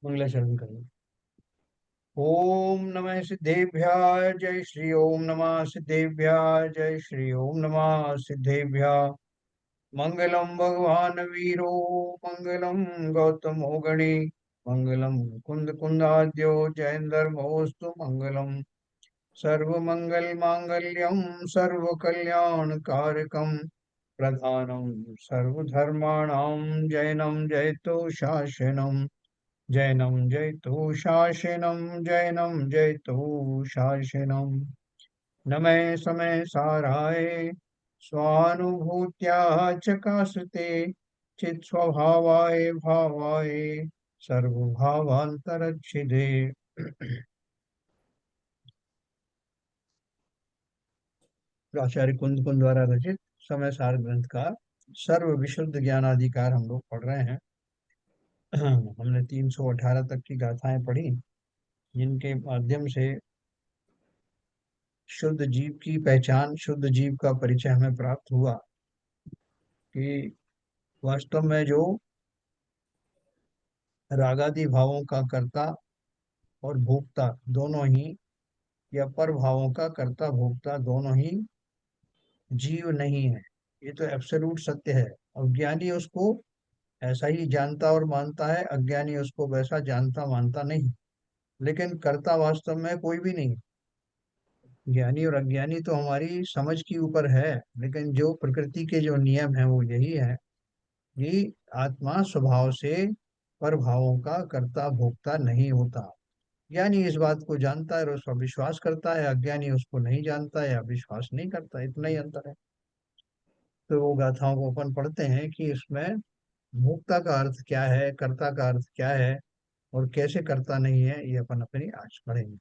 मंगलाचरण करें। ओम नमः सिद्धेभ्याय जय श्री ओम नमः सिद्धेभ्याय जय श्री ओम नमः सिद्धेभ्याय। मंगलम भगवान वीरो मंगलम गौतमो गणे मंगलम कुंद कुंदाद्यो जयंदर्मोस्तु मंगलम। सर्वमंगल मांगल्यम सर्वकल्याणकारकम प्रधानम सर्वधर्माणां जैनम जयतो शासनम। जैनम जयतु शासनम जैनम जयतु शासनम। नमः समय साराय स्वानुभूत्या चकासते चित् स्वभावाय भावाय सर्वभावांतरच्छिदे। आचार्य कुंद कुंद द्वारा रचित समय सार ग्रंथ का सर्व विशुद्ध ज्ञानाधिकार हम लोग पढ़ रहे हैं। हमने 318 तक की गाथाएं पढ़ी, जिनके माध्यम से शुद्ध जीव की पहचान, शुद्ध जीव का परिचय हमें प्राप्त हुआ कि वास्तव में जो रागादि भावों का कर्ता और भोक्ता दोनों ही, या पर भावों का कर्ता भोक्ता दोनों ही जीव नहीं है। ये तो एब्सोल्यूट सत्य है। अज्ञानी उसको ऐसा ही जानता और मानता है, अज्ञानी उसको वैसा जानता मानता नहीं। लेकिन कर्ता वास्तव में कोई भी नहीं। ज्ञानी और अज्ञानी तो हमारी समझ के ऊपर है, लेकिन जो प्रकृति के जो नियम है वो यही है कि आत्मा स्वभाव से पर भावों का कर्ता भोक्ता नहीं होता। ज्ञानी इस बात को जानता है और उस पर विश्वास करता है, अज्ञानी उसको नहीं जानता या विश्वास नहीं करता। इतना ही अंतर है। तो वो गाथाओं को अपन पढ़ते हैं कि इसमें भोक्ता का अर्थ क्या है, कर्ता का अर्थ क्या है, और कैसे कर्ता नहीं है, ये अपन अपनी आज पढ़ेंगे।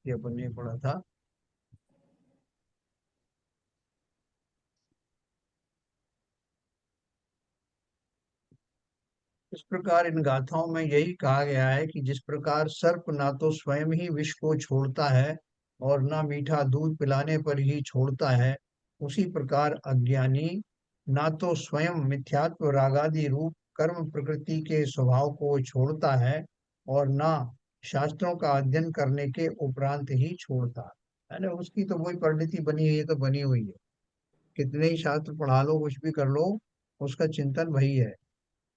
ये अपन ने पढ़ा था। इस प्रकार इन गाथाओं में यही कहा गया है कि जिस प्रकार सर्प ना तो स्वयं ही विष को छोड़ता है और ना मीठा दूध पिलाने पर ही छोड़ता है, उसी प्रकार अज्ञानी ना तो स्वयं मिथ्यात्व रागादि रूप कर्म प्रकृति के स्वभाव को छोड़ता है और ना शास्त्रों का अध्ययन करने के उपरांत ही छोड़ता है ना। उसकी तो वही परिणति बनी है, ये तो बनी हुई है। कितने ही शास्त्र पढ़ा लो, कुछ भी कर लो, उसका चिंतन वही है।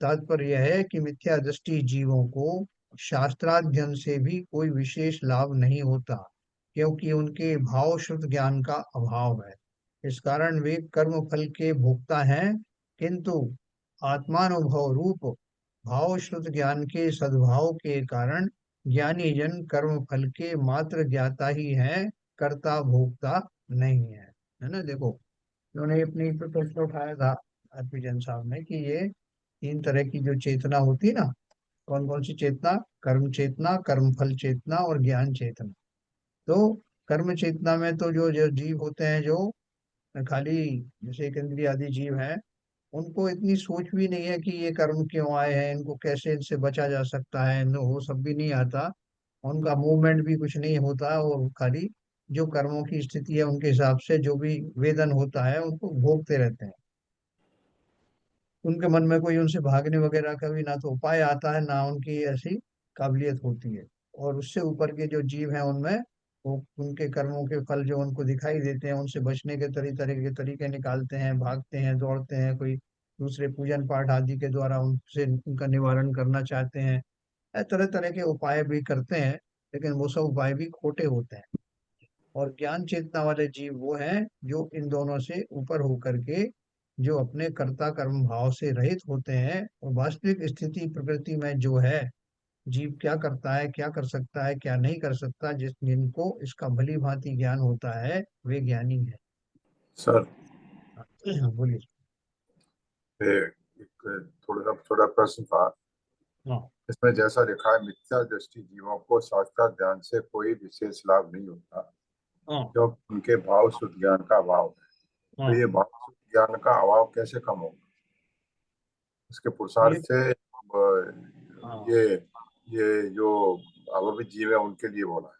तात्पर्य यह है कि मिथ्या दृष्टि जीवों को शास्त्राध्ययन से भी कोई विशेष लाभ नहीं होता, क्योंकि उनके भाव शुद्ध ज्ञान का अभाव है। इस कारण वे कर्म फल के भोक्ता हैं, किंतु आत्मानुभव रूप भाव शुद्ध ज्ञान के सद्भाव के कारण ज्ञानी जन कर्म फल के मात्र ज्ञाता ही हैं, कर्ता भोक्ता नहीं है। है ना। देखो, उन्होंने अपनी पर प्रश्न उठाया था हरभजन साहब ने कि ये तीन तरह की जो चेतना होती है ना, कौन कौन सी चेतना? कर्म चेतना, कर्म फल चेतना और ज्ञान चेतना। तो कर्म चेतना में तो जो जो जीव होते हैं, जो खाली जैसे एक इंद्रिय आदि जीव हैं, उनको इतनी सोच भी नहीं है कि ये कर्म क्यों आए हैं, इनको कैसे इनसे बचा जा सकता है, इन्हें वो सब भी नहीं आता। उनका मूवमेंट भी कुछ नहीं होता, और खाली जो कर्मों की स्थिति है उनके हिसाब से जो भी वेदन होता है उनको भोगते रहते हैं। उनके मन में कोई उनसे भागने वगैरह का भी ना तो उपाय आता है, ना उनकी ऐसी काबिलियत होती है। और उससे ऊपर के जो जीव हैं उनमें वो उनके कर्मों के फल जो उनको दिखाई देते हैं, उनसे बचने के तरह के तरीके निकालते हैं, भागते हैं, दौड़ते हैं, कोई दूसरे पूजन पाठ आदि के द्वारा उनसे उनका निवारण करना चाहते हैं। तरह तरह के उपाय भी करते हैं, लेकिन वो सब उपाय भी खोटे होते हैं। और ज्ञान चेतना वाले जीव वो हैं जो इन दोनों से ऊपर होकर के, जो अपने कर्ता कर्म भाव से रहित होते हैं, और वास्तविक स्थिति प्रकृति में जो है, जीव क्या करता है, क्या कर सकता है, क्या नहीं कर सकता, जिनको इसका भली भांति ज्ञान होता है, वे ज्ञानी है। सर, बोलिए। ये एक थोड़ा छोटा प्रश्न था। हाँ। इसमें जैसा लिखा है, मिथ्या दृष्टि जीवों को शास्त्र ज्ञान से कोई विशेष लाभ नहीं होता, हाँ। क्योंकि उनके भाव शुद्ध ज्ञान का अभाव है। तो हाँ। ये भाव शुद्ध ज्ञान का अभाव कैसे कम होगा? इसके पुरुषार्थ ये से हाँ, ये जो अभावित जीव है उनके लिए बोला है।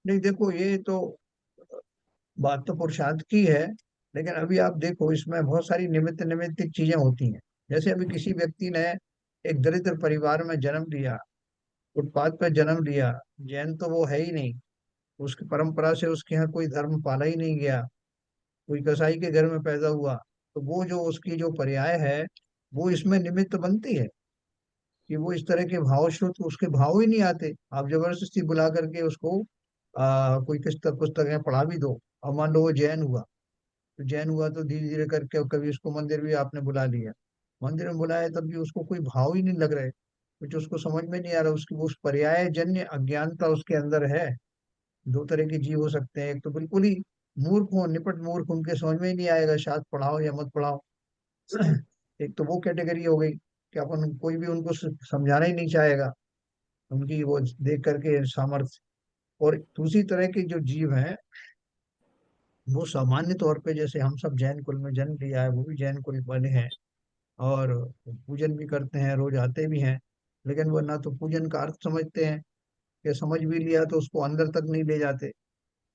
नहीं देखो, ये तो बात तो पुरुषार्थ की है, लेकिन अभी आप देखो इसमें बहुत सारी निमित्त निमित्तिक चीजें होती हैं। जैसे अभी किसी व्यक्ति ने एक दरिद्र परिवार में जन्म लिया, फुटपाथ पर जन्म लिया, जैन तो वो है ही नहीं, उसकी परंपरा से उसके यहाँ कोई धर्म पाला ही नहीं गया, कोई कसाई के घर में पैदा हुआ, तो वो जो उसकी जो पर्याय है, वो इसमें निमित्त बनती है कि वो इस तरह के भाव श्रुत उसके भाव ही नहीं आते। आप जबरदस्ती बुला करके उसको कोई पुस्तकें पढ़ा भी दो। अब मान लो वो जैन हुआ, तो जैन हुआ तो धीरे धीरे करके कभी उसको मंदिर भी आपने बुला लिया, मंदिर में बुलाया तब भी उसको कोई भाव ही नहीं लग रहे, कुछ उसको समझ में नहीं आ रहा, उसकी वो उस पर्याय जन्य अज्ञानता उसके अंदर है। दो तरह के जीव हो सकते हैं, एक तो बिल्कुल ही मूर्ख हो, निपट मूर्ख, उनके समझ में ही नहीं आएगा शास्त्र पढ़ाओ या मत पढ़ाओ। एक तो वो कैटेगरी हो गई कि अपन कोई भी उनको समझाना ही नहीं चाहेगा, उनकी वो देख करके सामर्थ्य। और दूसरी तरह के जो जीव हैं, वो सामान्य तौर पे जैसे हम सब जैन कुल में जन्म लिया है, वो भी जैन कुल वाले हैं और पूजन भी करते हैं, रोज आते भी हैं, लेकिन वो ना तो पूजन का अर्थ समझते हैं, या समझ भी लिया तो उसको अंदर तक नहीं ले जाते।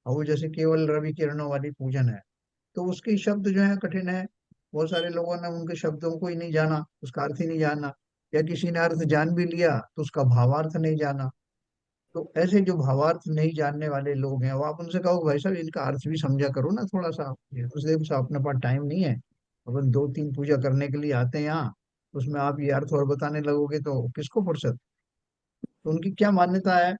और वो जैसे केवल रवि किरणों वाली पूजन है, तो उसके शब्द जो है कठिन है। बहुत सारे लोगों ने उनके शब्दों को ही नहीं जाना, उसका अर्थ ही नहीं जाना, या किसी ने अर्थ जान भी लिया तो उसका भावार्थ नहीं जाना। तो ऐसे जो भावार्थ नहीं जानने वाले लोग हैं, वो आप उनसे कहो भाई साहब इनका अर्थ भी समझा करो ना थोड़ा सा, उससे कुछ अपने पास टाइम नहीं है, अपन दो तीन पूजा करने के लिए आते हैं यहाँ, उसमें आप ये अर्थ और बताने लगोगे तो किसको फुर्सत। तो उनकी क्या मान्यता है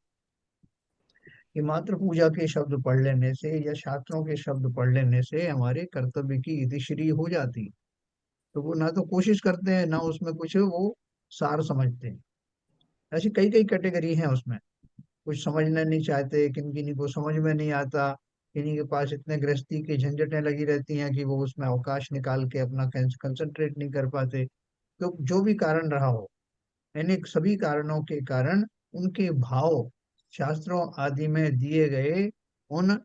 कि मात्र पूजा के शब्द पढ़ लेने से या शास्त्रों के शब्द पढ़ लेने से हमारे कर्तव्य की इतिश्री हो जाती है। तो वो ना तो कोशिश करते हैं, ना उसमें कुछ वो सार समझते हैं। ऐसी कई कई कैटेगरी हैं उसमें, कुछ समझना नहीं चाहते, किन किन्हीं को समझ में नहीं आता, किन्हीं के पास इतने गृहस्थी की झंझटें लगी रहती हैं कि वो उसमें अवकाश निकाल के अपना कंसंट्रेट नहीं कर पाते। तो जो भी कारण रहा हो, यानी सभी कारणों के कारण उनके भाव शास्त्रों आदि में दिए गए उन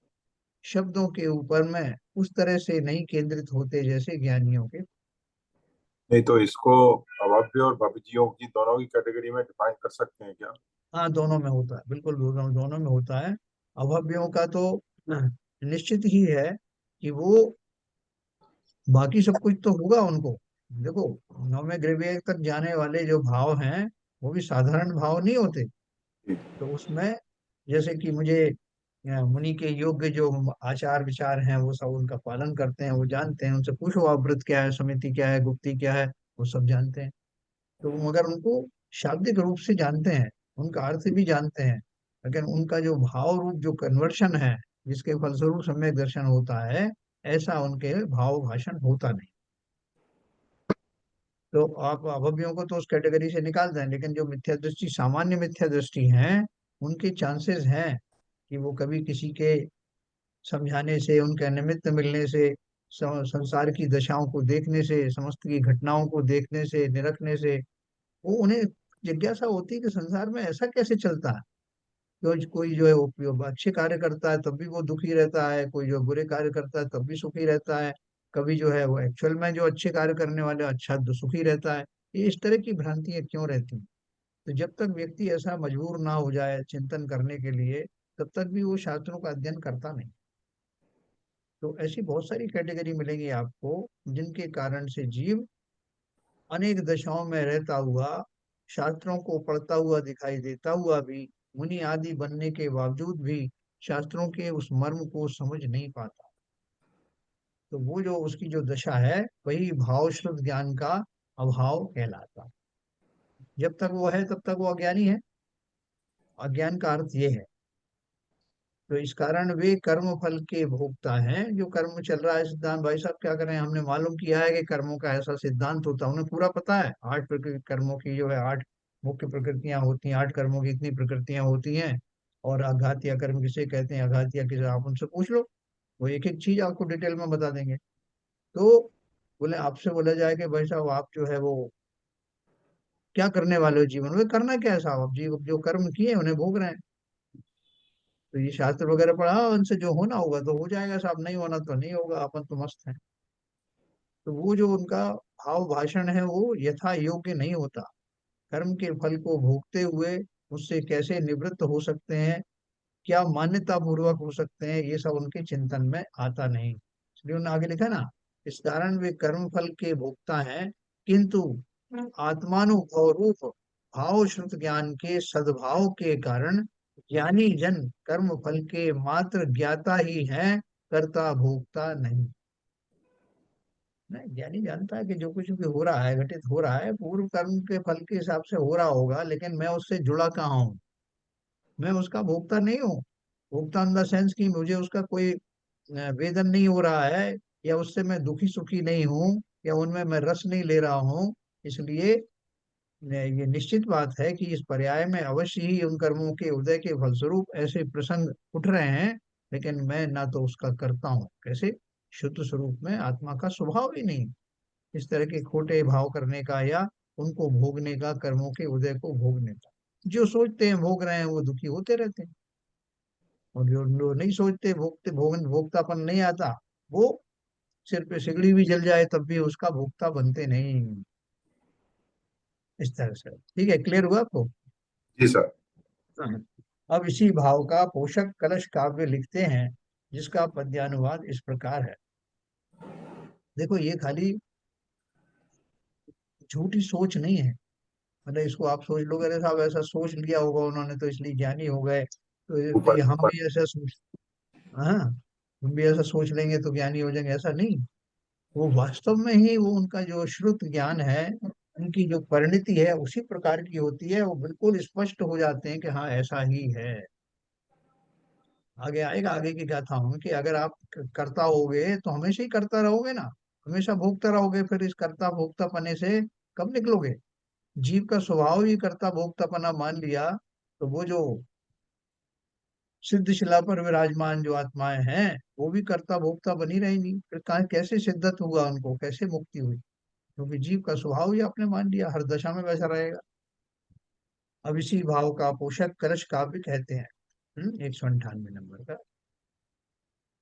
शब्दों के ऊपर में उस तरह से नहीं केंद्रित होते जैसे ज्ञानियों के। नहीं तो इसको अभव्य और भवजियों की दोनों की कैटेगरी में डिफाइन कर सकते हैं क्या? हाँ दोनों में होता है, बिल्कुल दोनों दोनों में होता है। अभव्यों का तो निश्चित ही है कि वो बाकी सब कुछ तो होगा उनको। देखो, नौवें ग्रेवियर तक जाने वाले जो भाव हैं, वो भी साधारण भाव नहीं होते। जी। तो उसमें जैसे कि मुझे मुनि के योग्य जो आचार विचार हैं वो सब उनका पालन करते हैं, वो जानते हैं, उनसे पूछो आप व्रत क्या है, समिति क्या है, गुप्ती क्या है, वो सब जानते हैं। तो मगर उनको शाब्दिक रूप से जानते हैं, उनका अर्थ भी जानते हैं, लेकिन उनका जो भाव रूप जो कन्वर्शन है, जिसके फलस्वरूप सम्यक दर्शन होता है, ऐसा उनके भाव भाषण होता नहीं। तो आप अभव्यों को तो उस कैटेगरी से निकाल दें, लेकिन जो मिथ्या दृष्टि सामान्य मिथ्या दृष्टि हैं, उनके चांसेस हैं कि वो कभी किसी के समझाने से, उनके निमित्त मिलने से, संसार की दशाओं को देखने से, समस्त की घटनाओं को देखने से, निरखने से, वो उन्हें जिज्ञासा होती है कि संसार में ऐसा कैसे चलता है। कोई जो है वो अच्छे कार्य करता है तब भी वो दुखी रहता है, कोई जो बुरे कार्य करता है तब भी सुखी रहता है, कभी जो है वो एक्चुअल में जो अच्छे कार्य करने वाले अच्छा तो सुखी रहता है। ये इस तरह की भ्रांतियां क्यों रहती हैं? तो जब तक व्यक्ति ऐसा मजबूर ना हो जाए चिंतन करने के लिए, तब तक भी वो शास्त्रों का अध्ययन करता नहीं। तो ऐसी बहुत सारी कैटेगरी मिलेंगी आपको जिनके कारण से जीव अनेक दशाओं में रहता हुआ, शास्त्रों को पढ़ता हुआ दिखाई देता हुआ भी, मुनि आदि बनने के बावजूद भी शास्त्रों के उस मर्म को समझ नहीं पाता। तो वो जो उसकी जो दशा है, वही भाव शुद्ध ज्ञान का अभाव कहलाता। जब तक वो है तब तक वो अज्ञानी है। अज्ञान का अर्थ ये है। तो इस कारण वे कर्म फल के भोक्ता हैं। जो कर्म चल रहा है सिद्धांत, भाई साहब क्या करें, हमने मालूम किया है कि कर्मों का ऐसा सिद्धांत होता है, उन्हें पूरा पता है, आठ प्रकृति कर्मों की जो है आठ मुख्य प्रकृतियां होती हैं, आठ कर्मों की इतनी प्रकृतियां होती हैं। और आघातिया कर्म किसे कहते हैं, आघातिया किसे, आप उनसे पूछ लो, वो एक एक चीज आपको डिटेल में बता देंगे। तो बोले आपसे बोला जाए कि भाई साहब आप जो है वो क्या करने वाले हो जीवन में, करना क्या है साहब, आप जीव जो कर्म किए उन्हें भोग रहे हैं। तो ये शास्त्र वगैरह पढ़ा, उनसे जो होना होगा तो हो जाएगा साहब, नहीं होना तो नहीं होगा, अपन तो मस्त है। तो वो जो उनका भाव भाषण है वो यथा योग्य नहीं होता। कर्म के फल को भोगते हुए उससे कैसे निवृत्त हो सकते हैं, क्या मान्यता पूर्वक हो सकते हैं, ये सब उनके चिंतन में आता नहीं। इसलिए उन्होंने आगे लिखा ना, इस कारण वे कर्म फल के भोक्ता हैं, किंतु आत्मानुभव रूप भाव श्रुत ज्ञान के सद्भाव के कारण ज्ञानी जन कर्म फल के मात्र ज्ञाता ही हैं, कर्ता भोक्ता नहीं। नहीं, ज्ञानी जानता है कि जो कुछ भी हो रहा है, घटित हो रहा है, पूर्व कर्म के फल के हिसाब से हो रहा होगा, लेकिन मैं उससे जुड़ा कहाँ हूँ? मैं उसका भोक्ता नहीं हूँ। भोक्ता इन द सेंस कि मुझे उसका कोई वेदन नहीं हो रहा है, या उससे मैं दुखी सुखी नहीं हूँ, या उनमें मैं रस नहीं ले रहा हूँ। इसलिए ये निश्चित बात है कि इस पर्याय में अवश्य ही उन कर्मों के उदय के फलस्वरूप ऐसे प्रसंग उठ रहे हैं, लेकिन मैं ना तो उसका करता हूँ। कैसे? शुद्ध स्वरूप में आत्मा का स्वभाव ही नहीं इस तरह के खोटे भाव करने का, या उनको भोगने का, कर्मों के उदय को भोगने का। जो सोचते हैं भोग रहे हैं वो दुखी होते रहते हैं, और जो लोग नहीं सोचते, भोगते भोक्तापन नहीं आता, वो सिर पे सिगड़ी भी जल जाए तब भी उसका भोक्ता बनते नहीं। इस तरह से ठीक है, क्लियर हुआ आपको? जी सर। हाँ। अब इसी भाव का पोषक कलश काव्य लिखते हैं, जिसका पद्यानुवाद इस प्रकार है। देखो, ये खाली झूठी सोच नहीं है। मतलब इसको आप सोच लो, अरे साहब ऐसा सोच लिया होगा उन्होंने तो इसलिए ज्ञानी हो गए, तो ऊपर ये हम ऊपर। भी ऐसा सोच, हाँ, हम भी ऐसा सोच लेंगे तो ज्ञानी हो जाएंगे, ऐसा नहीं। वो वास्तव में ही वो उनका जो श्रुत ज्ञान है, उनकी जो परिणति है उसी प्रकार की होती है, वो बिल्कुल स्पष्ट हो जाते हैं कि हाँ ऐसा ही है। आगे आएगा, आगे की गाथा में कि अगर आप करता होगे तो हमेशा ही करता रहोगे ना, हमेशा भोगता रहोगे, फिर इस कर्ता भोक्ता पने से कब निकलोगे? जीव का स्वभाव ही कर्ता भोक्तापना मान लिया, तो वो जो सिद्ध शिला पर विराजमान जो आत्माएं हैं, वो भी कर्ता भोक्ता बनी रहेंगी। फिर कैसे सिद्धत हुआ उनको, कैसे मुक्ति हुई? क्योंकि जीव का स्वभाव ही आपने मान लिया, हर दशा में वैसा रहेगा। अब इसी भाव का पोषक कलश काव्य कहते हैं। 198 नंबर का।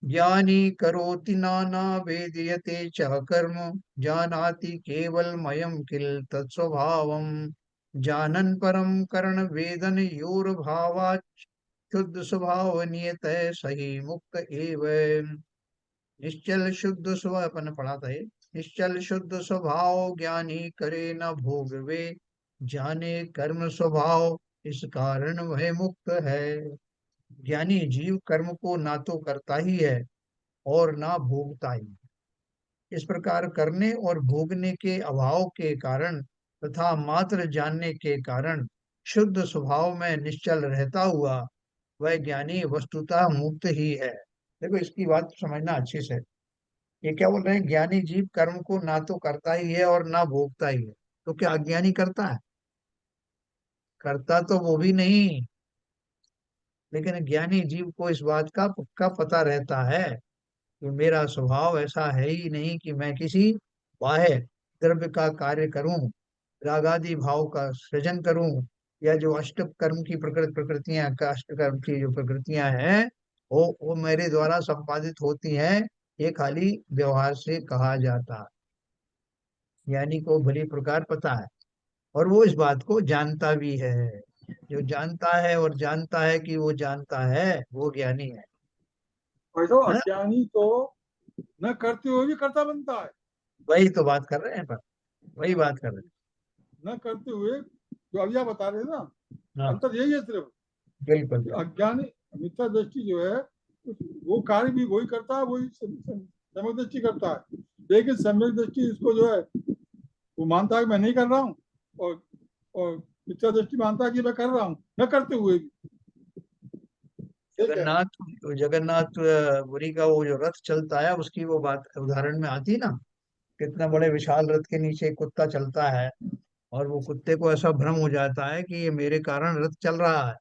ज्ञानी करोति नाना वेदयते च कर्म, जानाति केवलमयं किल तत्स्वभावम्, जानन् परं करण वेदन योरभावात् शुद्ध स्वभाव नियत सही मुक्त एव। निश्चल शुद्ध स्वभाव, अपन पढ़ा था ये। निश्चल शुद्ध स्वभाव ज्ञानी करे न भोग वे, जाने कर्म स्वभाव इस कारण वह मुक्त है। ज्ञानी जीव कर्म को ना तो करता ही है और ना भोगता ही। इस प्रकार करने और भोगने के अभाव के कारण तथा मात्र जानने के कारण शुद्ध स्वभाव में निश्चल रहता हुआ वह ज्ञानी वस्तुतः मुक्त ही है। देखो, इसकी बात समझना अच्छे से। ये क्या बोल रहे हैं? ज्ञानी जीव कर्म को ना तो करता ही है और ना भोगता ही है। तो क्या अज्ञानी करता है? करता तो वो भी नहीं, लेकिन ज्ञानी जीव को इस बात का पक्का पता रहता है कि मेरा स्वभाव ऐसा है ही नहीं कि मैं किसी बाह्य द्रव्य का कार्य करूं, रागादि भाव का सृजन करूं, या जो अष्ट कर्म की प्रकृतियां का अष्ट कर्म की जो प्रकृतियां हैं, वो मेरे द्वारा संपादित होती हैं। ये खाली व्यवहार से कहा जाता है। ज्ञानी को भली प्रकार पता है, और वो इस बात को जानता भी है। जो जानता है और जानता है कि वो जानता है, वो ज्ञानी भाई साहब, है। अज्ञानी तो न करते हुए भी कर्ता बनता है। वही तो बात कर रहे हैं, पर वही बात कर रहे न करते हुए जो अभी आप बता रहे हैं ना, हैं। हाँ, अंतर यही है सिर्फ बिल्कुल कि बिल्कुल। अज्ञानी मिथ्या दृष्टि जो है, वो कार्य भी वही करता है, वही सम्यक दृष्टि करता है। लेकिन सम्यक दृष्टि इसको जो है, वो मानता है कि मैं नहीं कर रहा हूँ, और मिथ्या दृष्टि मानता है कि मैं कर रहा हूँ न करते हुए भी। ठीक है। जगन्नाथ जगन्नाथ पुरी का वो जो रथ चलता है, उसकी वो बात उदाहरण में आती ना, कितना बड़े विशाल रथ के नीचे एक कुत्ता चलता है, और वो कुत्ते को ऐसा भ्रम हो जाता है कि ये मेरे कारण रथ चल रहा है,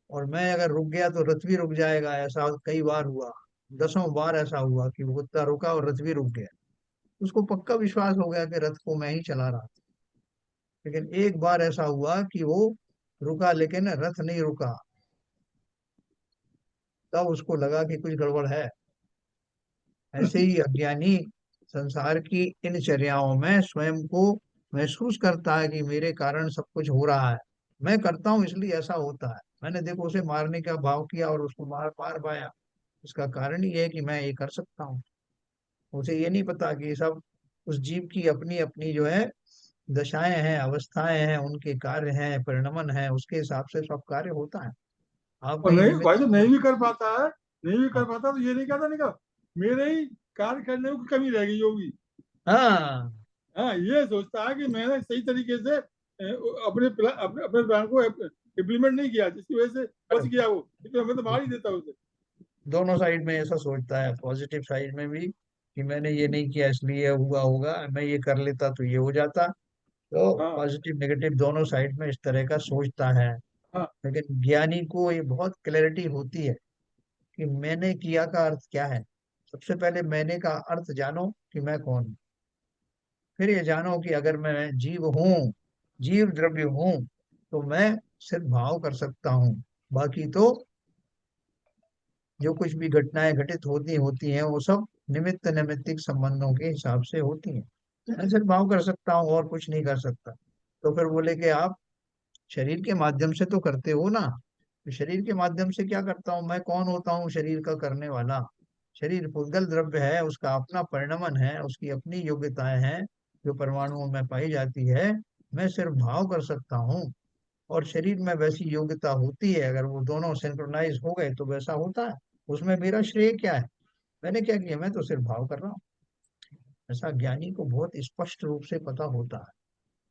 और मैं अगर रुक गया तो रथ भी रुक जाएगा। ऐसा कई बार हुआ, दसों बार ऐसा हुआ कि वो कुत्ता रुका और रथ भी रुक गया। उसको पक्का विश्वास हो गया कि रथ को मैं ही चला रहा था। लेकिन एक बार ऐसा हुआ कि वो रुका, लेकिन रथ नहीं रुका। तब उसको लगा कि कुछ गड़बड़ है। ऐसे ही अज्ञानी संसार की इन चर्याओं में स्वयं को महसूस करता है कि मेरे कारण सब कुछ हो रहा है, मैं करता हूँ इसलिए ऐसा होता है। मैंने देखो उसे मारने का भाव किया और उसको मार मार पाया। इसका कारण ये है कि मैं ये कर सकता हूँ। उसे ये नहीं पता कि सब उस जीव की अपनी अपनी जो है दशाएं हैं, अवस्थाएं हैं, उनके कार्य हैं, परिणमन है, उसके हिसाब से सब कार्य होता है। आप और कहीं नहीं भाई, निमित्त। तो नहीं भी कर पाता है, नहीं भी कर हाँ पाता तो ये नहीं कहता, नहीं कहा मेरे ही कार्य करने में कमी रह गई होगी। हाँ, हाँ, ये सोचता है कि मैंने सही तरीके से अपने अपने प्लान को इम्प्लीमेंट नहीं किया, जिसकी वजह से बच गया वो, लेकिन मैं तो मार ही देता उसे। दोनों साइड में ऐसा सोचता है, पॉजिटिव साइड में भी कि मैंने ये नहीं किया इसलिए हुआ होगा, मैं ये कर लेता तो ये हो जाता। तो हाँ पॉजिटिव नेगेटिव दोनों साइड में इस तरह का सोचता है। हाँ लेकिन ज्ञानी को ये बहुत क्लैरिटी होती है कि मैंने किया का अर्थ क्या है। सबसे पहले मैंने का अर्थ जानो कि मैं कौन हूँ। फिर ये जानो कि अगर मैं जीव हूँ, जीव द्रव्य हूँ, तो मैं सिर्फ भाव कर सकता हूँ। बाकी तो जो कुछ भी घटनाएं घटित होती होती हैं वो सब निमित्त नैमित्तिक संबंधों के हिसाब से होती हैं। मैं सिर्फ भाव कर सकता हूँ और कुछ नहीं कर सकता। तो फिर बोले कि आप शरीर के माध्यम से तो करते हो ना। तो शरीर के माध्यम से क्या करता हूँ, मैं कौन होता हूँ शरीर का करने वाला। शरीर पुद्गल द्रव्य है, उसका अपना परिणमन है, उसकी अपनी योग्यताएं हैं जो परमाणुओं में पाई जाती है। मैं सिर्फ भाव कर सकता हूँ। और शरीर में वैसी योग्यता होती है, अगर वो दोनों सिंक्रोनाइज हो गए तो वैसा होता है। उसमें मेरा श्रेय क्या है, मैंने क्या किया, मैं तो सिर्फ भाव कर रहा हूँ। ऐसा ज्ञानी को बहुत स्पष्ट रूप से पता होता है।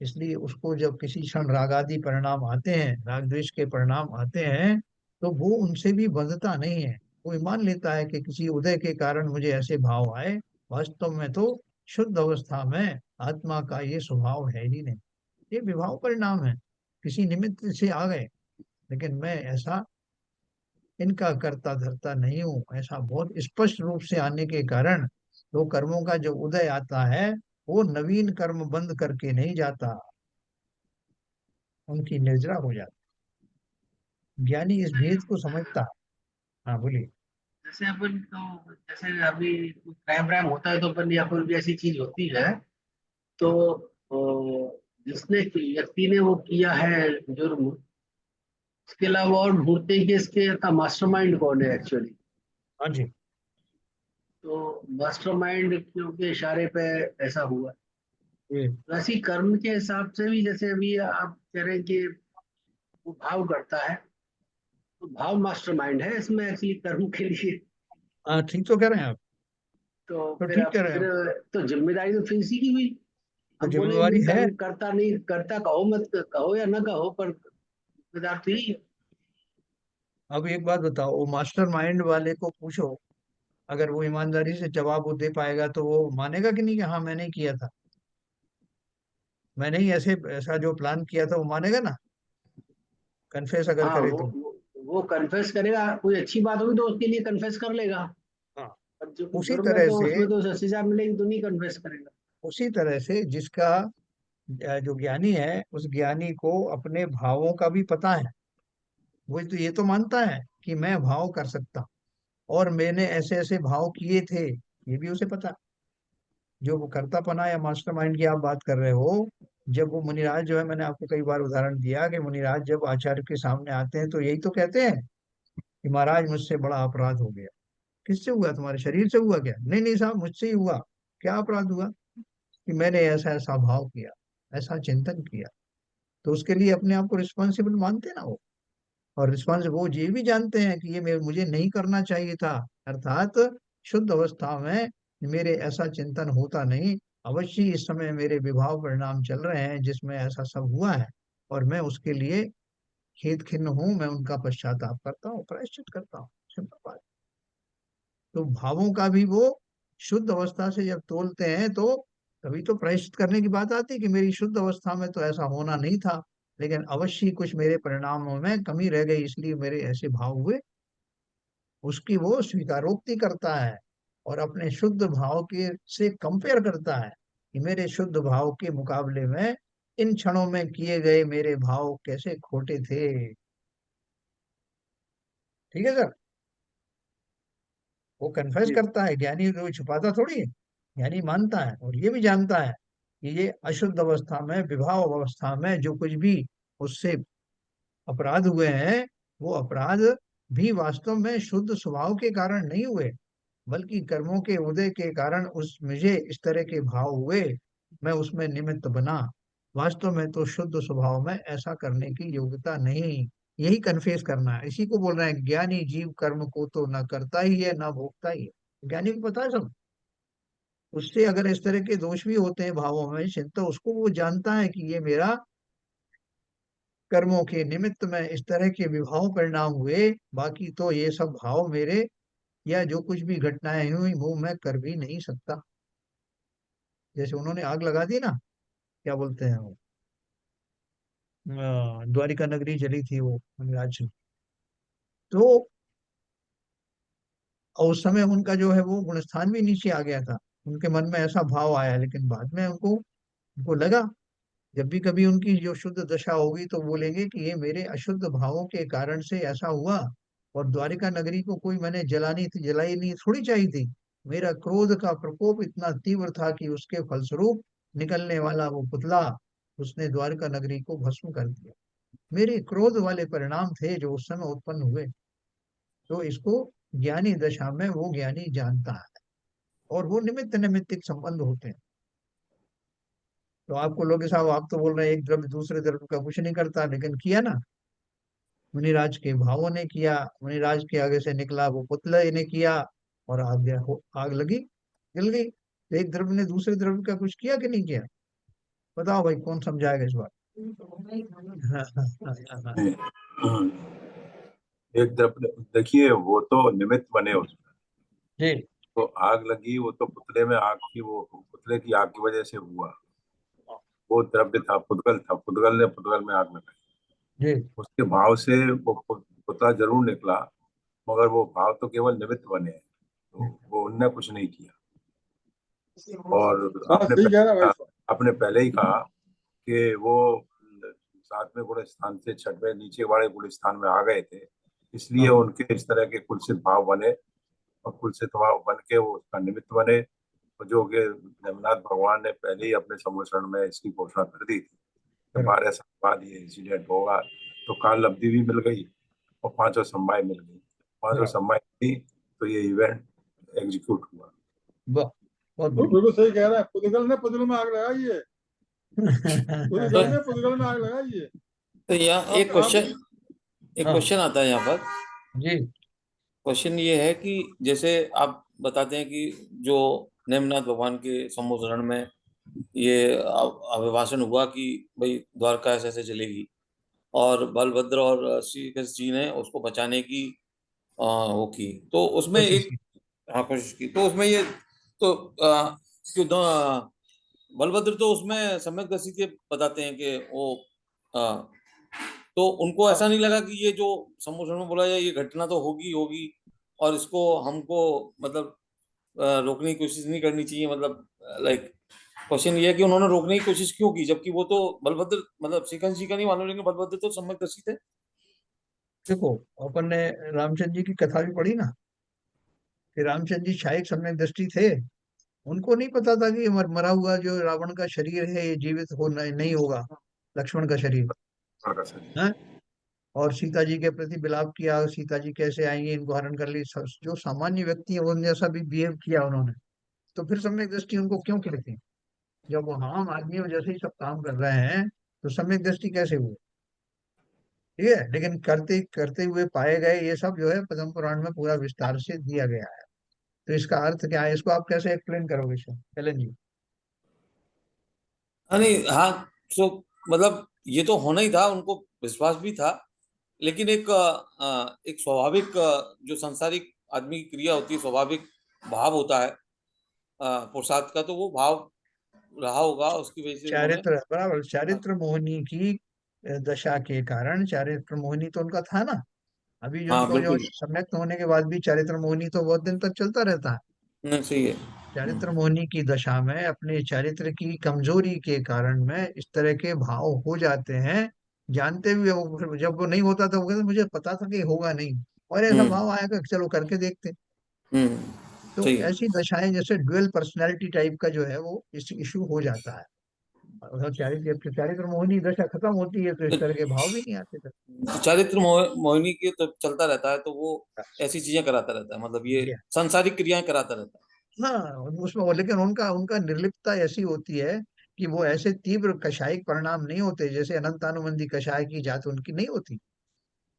इसलिए उसको जब किसी क्षण राग आदि परिणाम आते हैं, राग द्वेष के परिणाम आते हैं, तो वो उनसे भी बंधता नहीं है। वो मान लेता है कि किसी उदय के कारण मुझे ऐसे भाव आए, वास्तव में तो शुद्ध अवस्था में आत्मा का ये स्वभाव है ही नहीं। ये विभाव परिणाम है, किसी निमित्त से आ गए। लेकिन मैं ऐसा इनका करता धरता नहीं हूँ। ऐसा बहुत स्पष्ट रूप से आने के कारण तो कर्मों का जो उदय आता है वो नवीन कर्म बंद करके नहीं जाता, उनकी निर्जरा हो जाती। ज्ञानी इस भेद को समझता है। हाँ बोलिए। जैसे अपन तो जैसे अभी क्राइम व्राइम होता है तो अपन या कोई भी ऐसी चीज होती है तो जिसने व्यक्ति ने वो किया है जुर्म, उसके अलावा और ढूंढते हैं कि इसके का मास्टरमाइंड कौन है एक्चुअली। हाँ जी। तो मास्टरमाइंड के इशारे पे ऐसा हुआ। ये वैसे ही कर्म के हिसाब से भी जैसे अभी आप कह रहे हैं कि वो भाव करता है, तो भाव मास्टरमाइंड है इसमें एक्चुअली कर्म के लिए। हाँ, ठीक तो कह रहे हैं आप। तो तो फिर ठीक आप कह रहे हैं फिर आप। तो जिम्मेदारी तो फिर इसी की हुई। तो अब बोलेंगे जिम्मेवारी है। कर्म करता नहीं करता, कहो मत कहो या ना कहो, पर जिम्मेदार तो यही है। अब एक बात बताओ, वो मास्टर माइंड वाले को पूछो, अगर वो ईमानदारी से जवाब वो दे पाएगा तो वो मानेगा कि नहीं कि हाँ मैंने ही किया था, मैंने ही ऐसे ऐसा जो प्लान किया था, वो मानेगा ना, कन्फेस अगर हाँ करे वो तो। वो, वो कन्फेस करेगा, कोई अच्छी बात होगी तो उसके लिए कन्फेस कर लेगा। हाँ। पर जो उसी जुर्म है तरह तो से, उसमें तो सजा मिलेगी तो नहीं कन्फेस करेगा। उसी तरह से जिसका जो ज्ञानी है, उस ज्ञानी को अपने भावों का भी पता है। वो तो ये तो मानता है कि मैं भाव कर सकता हूँ और मैंने ऐसे ऐसे भाव किए थे, ये भी उसे पता। जो वो कर्तापना या मास्टरमाइंड की आप बात कर रहे हो, जब वो मुनिराज जो है, मैंने आपको कई बार उदाहरण दिया कि मुनिराज जब आचार्य के सामने आते हैं तो यही तो कहते हैं कि महाराज मुझसे बड़ा अपराध हो गया। किससे हुआ, तुम्हारे शरीर से हुआ क्या? नहीं नहीं साहब, मुझसे ही हुआ। क्या अपराध हुआ? कि मैंने ऐसा ऐसा भाव किया, ऐसा चिंतन किया। तो उसके लिए अपने आप को रिस्पॉन्सिबल मानते हैं ना वो। और रिस्पॉन्स वो ये भी जानते हैं कि ये मुझे नहीं करना चाहिए था। अर्थात शुद्ध अवस्था में मेरे ऐसा चिंतन होता नहीं। अवश्य इस समय मेरे विभाव परिणाम चल रहे हैं जिसमें ऐसा सब हुआ है, और मैं उसके लिए खेद खिन्न हूँ, मैं उनका पश्चाताप करता हूँ, प्रायश्चित करता हूँ। सिंपल बात। तो भावों का भी वो शुद्ध अवस्था से जब तोलते हैं तो तभी तो प्रायश्चित करने की बात आती है कि मेरी शुद्ध अवस्था में तो ऐसा होना नहीं था, लेकिन अवश्य कुछ मेरे परिणामों में कमी रह गई, इसलिए मेरे ऐसे भाव हुए। उसकी वो स्वीकारोक्ति करता है और अपने शुद्ध भाव के से कंपेयर करता है कि मेरे शुद्ध भाव के मुकाबले में इन क्षणों में किए गए मेरे भाव कैसे खोटे थे। ठीक है सर। वो कन्फेस जी करता है, ज्ञानी तो छुपाता थोड़ी है। ज्ञानी मानता है और ये भी जानता है कि ये अशुद्ध अवस्था में, विभाव अवस्था में जो कुछ भी उससे अपराध हुए हैं, वो अपराध भी वास्तव में शुद्ध स्वभाव के कारण नहीं हुए, बल्कि कर्मों के उदय के कारण उस मुझे इस तरह के भाव हुए, मैं उसमें निमित्त बना। वास्तव में तो शुद्ध स्वभाव में ऐसा करने की योग्यता नहीं। यही कन्फेस करना है, इसी को बोल रहे हैं ज्ञानी जीव कर्म को तो न करता ही है न भोगता ही है। ज्ञानी को पता है सब, उससे अगर इस तरह के दोष भी होते हैं भावों में तो उसको वो जानता है कि ये मेरा कर्मों के निमित्त में इस तरह के विभाव परिणाम हुए, बाकी तो ये सब भाव मेरे या जो कुछ भी घटनाएं हुई वो मैं कर भी नहीं सकता। जैसे उन्होंने आग लगा दी ना, क्या बोलते हैं वो, द्वारिका नगरी जली थी वो मुनिराज से। तो और उस समय उनका जो है वो गुणस्थान भी नीचे आ गया था, उनके मन में ऐसा भाव आया, लेकिन बाद में उनको लगा, जब भी कभी उनकी जो शुद्ध दशा होगी तो बोलेंगे कि ये मेरे अशुद्ध भावों के कारण से ऐसा हुआ। और द्वारिका नगरी को कोई मैंने जलानी थी, जलाई नहीं थोड़ी चाहिए थी। मेरा क्रोध का प्रकोप इतना तीव्र था कि उसके फलस्वरूप निकलने वाला वो पुतला, उसने द्वारिका नगरी को भस्म कर दिया। मेरे क्रोध वाले परिणाम थे जो उस समय उत्पन्न हुए। तो इसको ज्ञानी दशा में वो ज्ञानी जानता है, और वो निमित्त निमित्तिक संबंध होते हैं। तो आपको लोग साहब, आप तो बोल रहे हैं एक द्रव्य दूसरे द्रव्य का कुछ नहीं करता, लेकिन किया ना, मुनिराज के भावों ने किया, मुनिराज के आगे से निकला वो पुतले ने किया, और आग आग लगी, जल गई। तो एक द्रव्य ने दूसरे द्रव्य का कुछ किया कि नहीं किया? बताओ भाई, कौन समझाएगा इस बात? हाँ, हाँ, हाँ, हाँ, हाँ। हम्म, एक तरफ देखिए, वो तो निमित्त बने उसमें। जी तो आग लगी, वो तो पुतले में आग की, वो पुतले की आग की वजह से हुआ। वो द्रव्य था, पुद्गल था, पुद्गल ने पुद्गल में आग लगाई। जी। उसके भाव से वो पुतला जरूर निकला, मगर वो भाव तो केवल निमित्त बने हैं, तो वो उनने कुछ नहीं किया। और हाँ सही कह रहा है भाई साहब। आपने पहले ही कहा कि वो सातवें गुण स्थान से छठवें नीचे वाले गुण स्थान में आ गए थे, इसलिए हाँ, उनके इस तरह के कुलसित भाव बने, और कुलसित भाव बन के वो उसका निमित्त बने। और जो कि जगन्नाथ भगवान ने पहले ही अपने सम्मोचन में इसकी घोषणा कर दी थी कि correct। 12 साल बाद ये इंसिडेंट होगा। तो काल अवधि भी मिल गई और पांचों सम्माय मिल गई। पांचों हाँ, सम्माय थी, तो ये इवेंट एग्जीक्यूट हुआ। वाह, बहुत वो बढ़िया। बिल्कुल सही कह रहा है, पुद्गल ने पुद्गल में आग लगाई है। तो, पुद्गल ने पुद्गल में आग लगाई है। तो यहाँ आप एक हाँ क्वेश्चन आता है यहाँ पर। जी। क्वेश्चन ये है कि जैसे आप बताते हैं कि जो नेमिनाथ भगवान के सम्मोचन में ये अभिभाषण हुआ कि भाई द्वारका ऐसे ऐसे चलेगी, और बलभद्र और श्री कृष्ण जी ने उसको बचाने की वो की, तो उसमें कोशिश एक, की। हाँ, कोशिश की, तो उसमें ये, तो क्यों बलभद्र तो उसमें सम्यक दर्शी के बताते हैं कि वो अ, तो उनको ऐसा नहीं लगा कि ये जो सम्मोचन में बोला जाए ये घटना तो होगी होगी, और इसको हमको मतलब रोकने की कोशिश नहीं करनी चाहिए, मतलब लाइक क्वेश्चन ये है कि उन्होंने रोकने की कोशिश क्यों की, जबकि वो तो बलभद्र, मतलब श्रीकांत जी का नहीं मालूम, लेकिन बलभद्र तो सम्यक दर्शी थे। देखो, अपन ने रामचंद्र जी की कथा भी पढ़ी ना, कि रामचंद्र जी शायद सम्यक दृष्टि थे। उनको नहीं पता था कि मरा हुआ जो रावण का शरीर है ये जीवित हो नहीं होगा, लक्ष्मण का शरीर द्वारका से। है। और सीता जी के प्रति विलाप किया, सीता जी कैसे आएंगी, इनको हरण कर ली, जो सामान्य व्यक्ति है उन जैसा भी बिहेव किया उन्होंने। तो फिर सम्यक दृष्टि उनको क्यों कहते हैं? जब वो आम आदमियों जैसे ही सब काम कर रहे हैं, तो सम्यक दृष्टि कैसे हुए? ठीक है, लेकिन करते करते हुए पाए गए ये सब जो है पद्म पुराण में पूरा विस्तार से दिया गया है। तो इसका अर्थ क्या है, इसको आप कैसे एक्सप्लेन करोगे सर एलन जी? हाँ, नहीं, हाँ, तो मतलब ये तो होना ही था, उनको विश्वास भी था, लेकिन एक स्वाभाविक जो सांसारिक आदमी की क्रिया होती है, स्वाभाविक भाव होता है पुरुषार्थ का, तो वो भाव रहा होगा, उसकी वजह से उन्होंने, चारित्र बराबर, चारित्र मोहिनी की दशा के कारण, चारित्र मोहिनी तो उनका था ना। अभी जो हाँ उनको जो बिल्कुल, सम्यक्त होने के बाद भी चारित्र मोहिनी तो बहुत दिन तक चलता रहता है। नहीं सही है। चारित्र मोहिनी की दशा में अपने चारित्र की कमजोरी के कारण में इस तरह के भाव हो जाते हैं। जानते हुए जब वो नहीं होता था वो कहते मुझे पता था कि होगा नहीं, और ऐसा हम्म, भाव आएगा, चलो करके देखते। हम्म, तो सही है। ऐसी दशाएं जैसे ड्यूअल पर्सनैलिटी टाइप का जो है वो इस इशू हो जाता है। और चारित्र मोहिनी दशा खत्म होती है तो इस तरह के भाव भी नहीं आते थे। चारित्र मोहिनी की तो चलता रहता है, तो वो ऐसी चीजें कराता रहता है, मतलब ये जी सांसारिक क्रियाएं कराता रहता है। हाँ, उसमें लेकिन उनका उनका निर्लिप्तता ऐसी होती है कि वो ऐसे तीव्र कषायिक परिणाम नहीं होते जैसे अनंतानुबंधी कषाय की जात उनकी नहीं होती,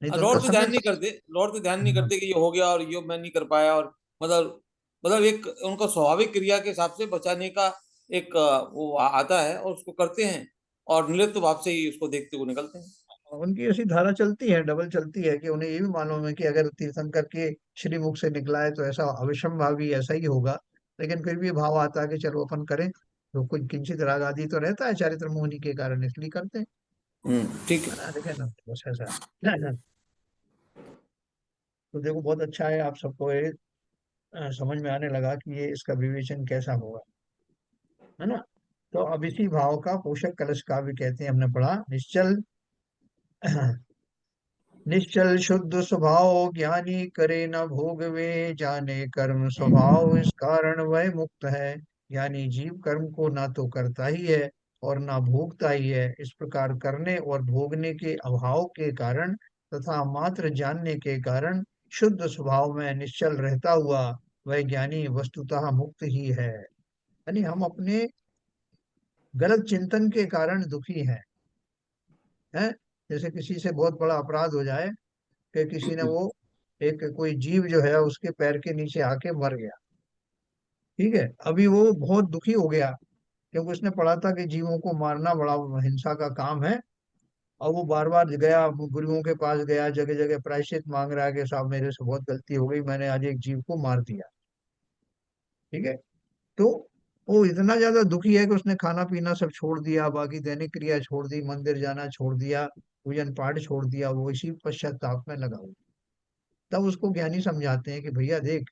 नहीं तो उनका लॉर्ड तो ध्यान समय। नहीं करते, लॉर्ड तो ध्यान नहीं हाँ, करते कि ये हो गया और ये मैं नहीं कर पाया, और मतलब एक उनका स्वाभाविक क्रिया के हिसाब से बचाने का एक वो आता है और उसको करते हैं, और निर्लिप्त भाव से ही उसको देखते हुए निकलते हैं। उनकी ऐसी धारा चलती है, डबल चलती है कि उन्हें ये भी मालूम है कि अगर तीर्थंकर के श्रीमुख से निकला है तो ऐसा अविषमभावी ऐसा ही होगा, लेकिन फिर भी भाव आता है कि चलो अपन करें, तो कुछ किंचित राग आदि तो रहता है चारित्र मोहिनी के कारण, इसलिए करते हैं। ठीक है। है ना, देखे ना, बस ऐसा है। तो देखो बहुत अच्छा है, आप सबको ये समझ में आने लगा कि ये इसका विवेचन कैसा होगा, है ना। तो अब इसी भाव का पोषक कलश काव्य कहते हैं, हमने पढ़ा। निश्चल निश्चल शुद्ध स्वभाव ज्ञानी करे न भोग वे, जाने कर्म स्वभाव इस कारण वह मुक्त है। यानी जीव कर्म को ना तो करता ही है और ना भोगता ही है, इस प्रकार करने और भोगने के अभाव के कारण तथा मात्र जानने के कारण शुद्ध स्वभाव में निश्चल रहता हुआ वह ज्ञानी वस्तुतः मुक्त ही है। यानी हम अपने गलत चिंतन के कारण दुखी हैं। जैसे किसी से बहुत बड़ा अपराध हो जाए कि किसी ने वो एक कोई जीव जो है उसके पैर के नीचे आके मर गया, ठीक है, अभी वो बहुत दुखी हो गया क्योंकि उसने पढ़ा था कि जीवों को मारना बड़ा हिंसा का काम है। और वो बार बार गया, गुरुओं के पास गया, जगह जगह प्रायश्चित मांग रहा है कि साहब मेरे से बहुत गलती हो गई, मैंने आज एक जीव को मार दिया, ठीक है। तो वो इतना ज्यादा दुखी है कि उसने खाना पीना सब छोड़ दिया, बाकी दैनिक क्रिया छोड़ दी, मंदिर जाना छोड़ दिया, पूजन पाठ छोड़ दिया, वो इसी पश्चाताप में लगा हुआ। तब उसको ज्ञानी समझाते हैं कि भैया देख,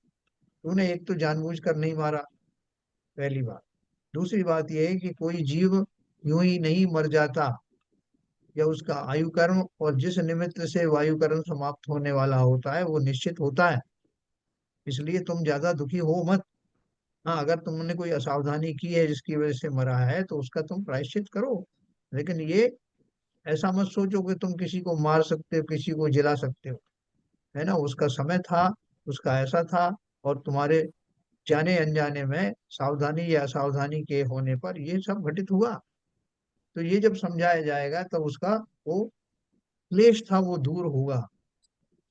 तूने एक तो जानबूझ कर नहीं मारा, पहली बात। दूसरी बात यह है कि कोई जीव यूं ही नहीं मर जाता, या उसका आयु कर्म और जिस निमित्त से वायु कर्म समाप्त होने वाला होता है वो निश्चित होता है, इसलिए तुम ज्यादा दुखी हो मत। हाँ, अगर तुमने कोई असावधानी की है जिसकी वजह से मरा है तो उसका तुम प्रायश्चित करो, लेकिन ये ऐसा मत सोचो कि तुम किसी को मार सकते हो, किसी को जिला सकते हो, है ना। उसका समय था, उसका ऐसा था, और तुम्हारे जाने अनजाने में सावधानी या असावधानी के होने पर ये सब घटित हुआ। तो ये जब समझाया जाएगा तब उसका वो क्लेश था वो दूर होगा।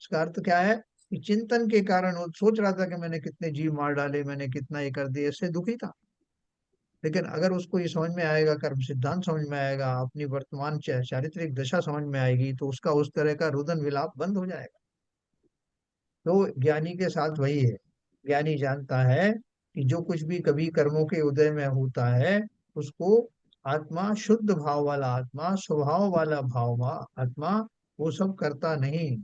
इसका अर्थ क्या है कि चिंतन के कारण वो सोच रहा था कि मैंने कितने जीव मार डाले, मैंने कितना ये कर दिया, इससे दुखी था। लेकिन अगर उसको ये समझ में आएगा, कर्म सिद्धांत समझ में आएगा, अपनी वर्तमान चारित्रिक दशा समझ में आएगी, तो उसका उस तरह का रुदन विलाप बंद हो जाएगा। तो ज्ञानी के साथ वही है, ज्ञानी जानता है कि जो कुछ भी कभी कर्मों के उदय में होता है उसको आत्मा, शुद्ध भाव वाला आत्मा, स्वभाव वाला आत्मा वो सब करता नहीं।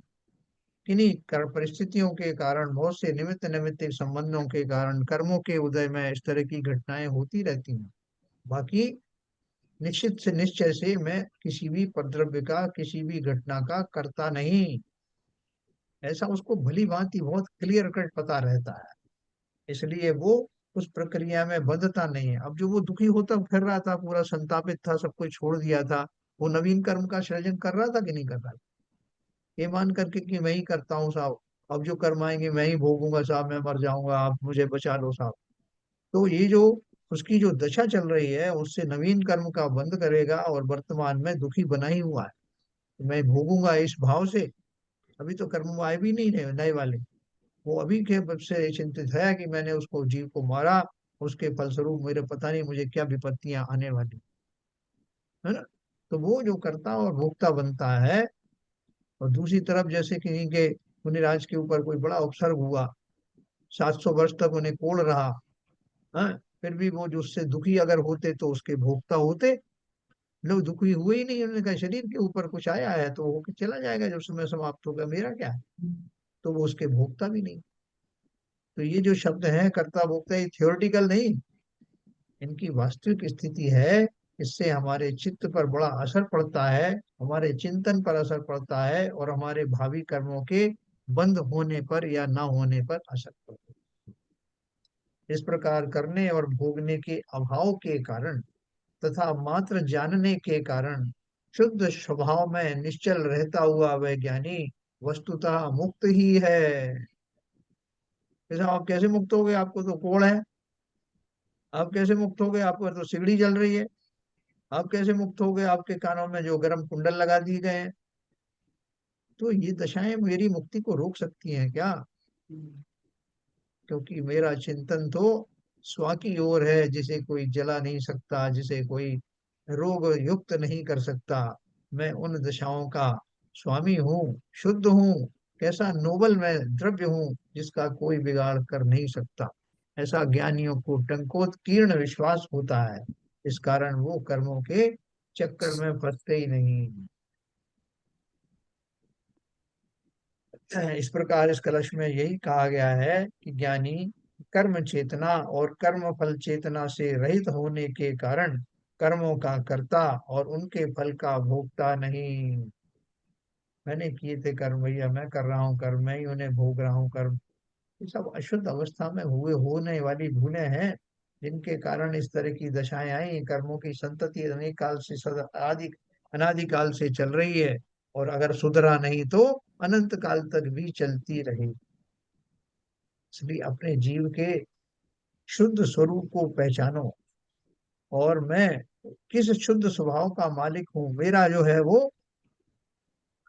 किन्हीं कर परिस्थितियों के कारण, बहुत से निमित्त निमित्त संबंधों के कारण कर्मों के उदय में इस तरह की घटनाएं होती रहती हैं। बाकी निश्चित से निश्चय से मैं किसी भी उपद्रव्य का, किसी भी घटना का करता नहीं, ऐसा उसको भली भांति बहुत क्लियर कट पता रहता है, इसलिए वो उस प्रक्रिया में बंधता नहीं है। अब जो वो दुखी होता फिर रहा था, पूरा संतापित था, सब कुछ छोड़ दिया था, वो नवीन कर्म का सृजन कर रहा था कि नहीं कर रहा था, ये मान करके कि मैं ही करता हूँ साहब, अब जो कर्म आएंगे मैं ही भोगूंगा साहब, मैं मर जाऊंगा, आप मुझे बचा लो साहब। तो ये जो उसकी जो दशा चल रही है उससे नवीन कर्म का बंध करेगा और वर्तमान में दुखी बना ही हुआ है, मैं भोगूंगा इस भाव से। अभी तो कर्म आए भी नहीं है नए वाले, वो अभी के से चिंतित है कि मैंने उसको जीव को मारा, उसके फलस्वरूप मेरे पता नहीं मुझे क्या विपत्तियां आने वाली, है ना। तो वो जो करता और भोगता बनता है। और दूसरी तरफ जैसे किसी के मुनिराज के ऊपर कोई बड़ा उपसर्ग हुआ, 700 वर्ष तक उन्हें कोल रहा, हाँ, फिर भी वो जो उससे दुखी अगर होते तो उसके भोक्ता होते। लोग दुखी हुए ही नहीं, उन्होंने कहा शरीर के ऊपर कुछ आया है तो वो चला जाएगा, जब समय समाप्त होगा, मेरा क्या है। तो वो उसके भोक्ता भी नहीं। तो ये जो शब्द है कर्ता भोक्ता, ये थियोरिटिकल नहीं, इनकी वास्तविक स्थिति है। इससे हमारे चित्त पर बड़ा असर पड़ता है, हमारे चिंतन पर असर पड़ता है, और हमारे भावी कर्मों के बंद होने पर या ना होने पर असर पड़ता है। इस प्रकार करने और भोगने के अभाव के कारण तथा मात्र जानने के कारण शुद्ध स्वभाव में निश्चल रहता हुआ वह ज्ञानी वस्तुतः मुक्त ही है। ऐसा आप कैसे मुक्त हो गए? आपको तो कोढ़ है। आप कैसे मुक्त हो गए? आपको तो सिगड़ी जल रही है। आप कैसे मुक्त हो गए? आपके कानों में जो गर्म कुंडल लगा दिए गए हैं। तो ये दशाएं मेरी मुक्ति को रोक सकती हैं क्या? क्योंकि मेरा चिंतन तो स्वा की ओर है, जिसे कोई जला नहीं सकता, जिसे कोई रोग युक्त नहीं कर सकता। मैं उन दशाओं का स्वामी हूँ, शुद्ध हूँ। कैसा नोबल मैं द्रव्य हूँ जिसका कोई बिगाड़ कर नहीं सकता। ऐसा ज्ञानियों को टंकोत्कीर्ण विश्वास होता है। इस कारण वो कर्मों के चक्कर में फंसते ही नहीं। इस प्रकार इस कलश में यही कहा गया है कि ज्ञानी कर्म चेतना और कर्म फल चेतना से रहित होने के कारण कर्मों का कर्ता और उनके फल का भोगता नहीं। मैंने किए थे कर्म, भैया मैं कर रहा हूँ कर्म, मैं ही उन्हें भोग रहा हूँ कर्म। ये सब अशुद्ध अवस्था में हुए होने वाली भूलें हैं, जिनके कारण इस तरह की दशाएं आई। कर्मों की संतति अनेक काल से सदा आदि अनादि काल से चल रही है, और अगर सुधरा नहीं तो अनंत काल तक भी चलती रही। इसलिए अपने जीव के शुद्ध स्वरूप को पहचानो, और मैं किस शुद्ध स्वभाव का मालिक हूँ, मेरा जो है वो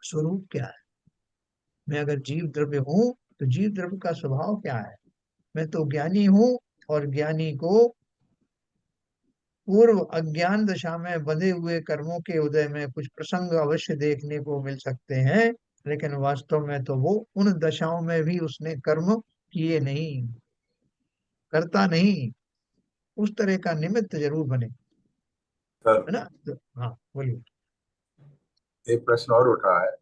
स्वरूप क्या है। मैं अगर जीव द्रव्य हूँ तो जीव द्रव्य का स्वभाव क्या है। मैं तो ज्ञानी हूँ, और ज्ञानी को पूर्व अज्ञान दशा में बंधे हुए कर्मों के उदय में कुछ प्रसंग अवश्य देखने को मिल सकते हैं, लेकिन वास्तव में तो वो उन दशाओं में भी उसने कर्म किए नहीं, करता नहीं। उस तरह का निमित्त जरूर बने, सर, है ना? तो, हाँ बोलिए। एक प्रश्न और उठा है।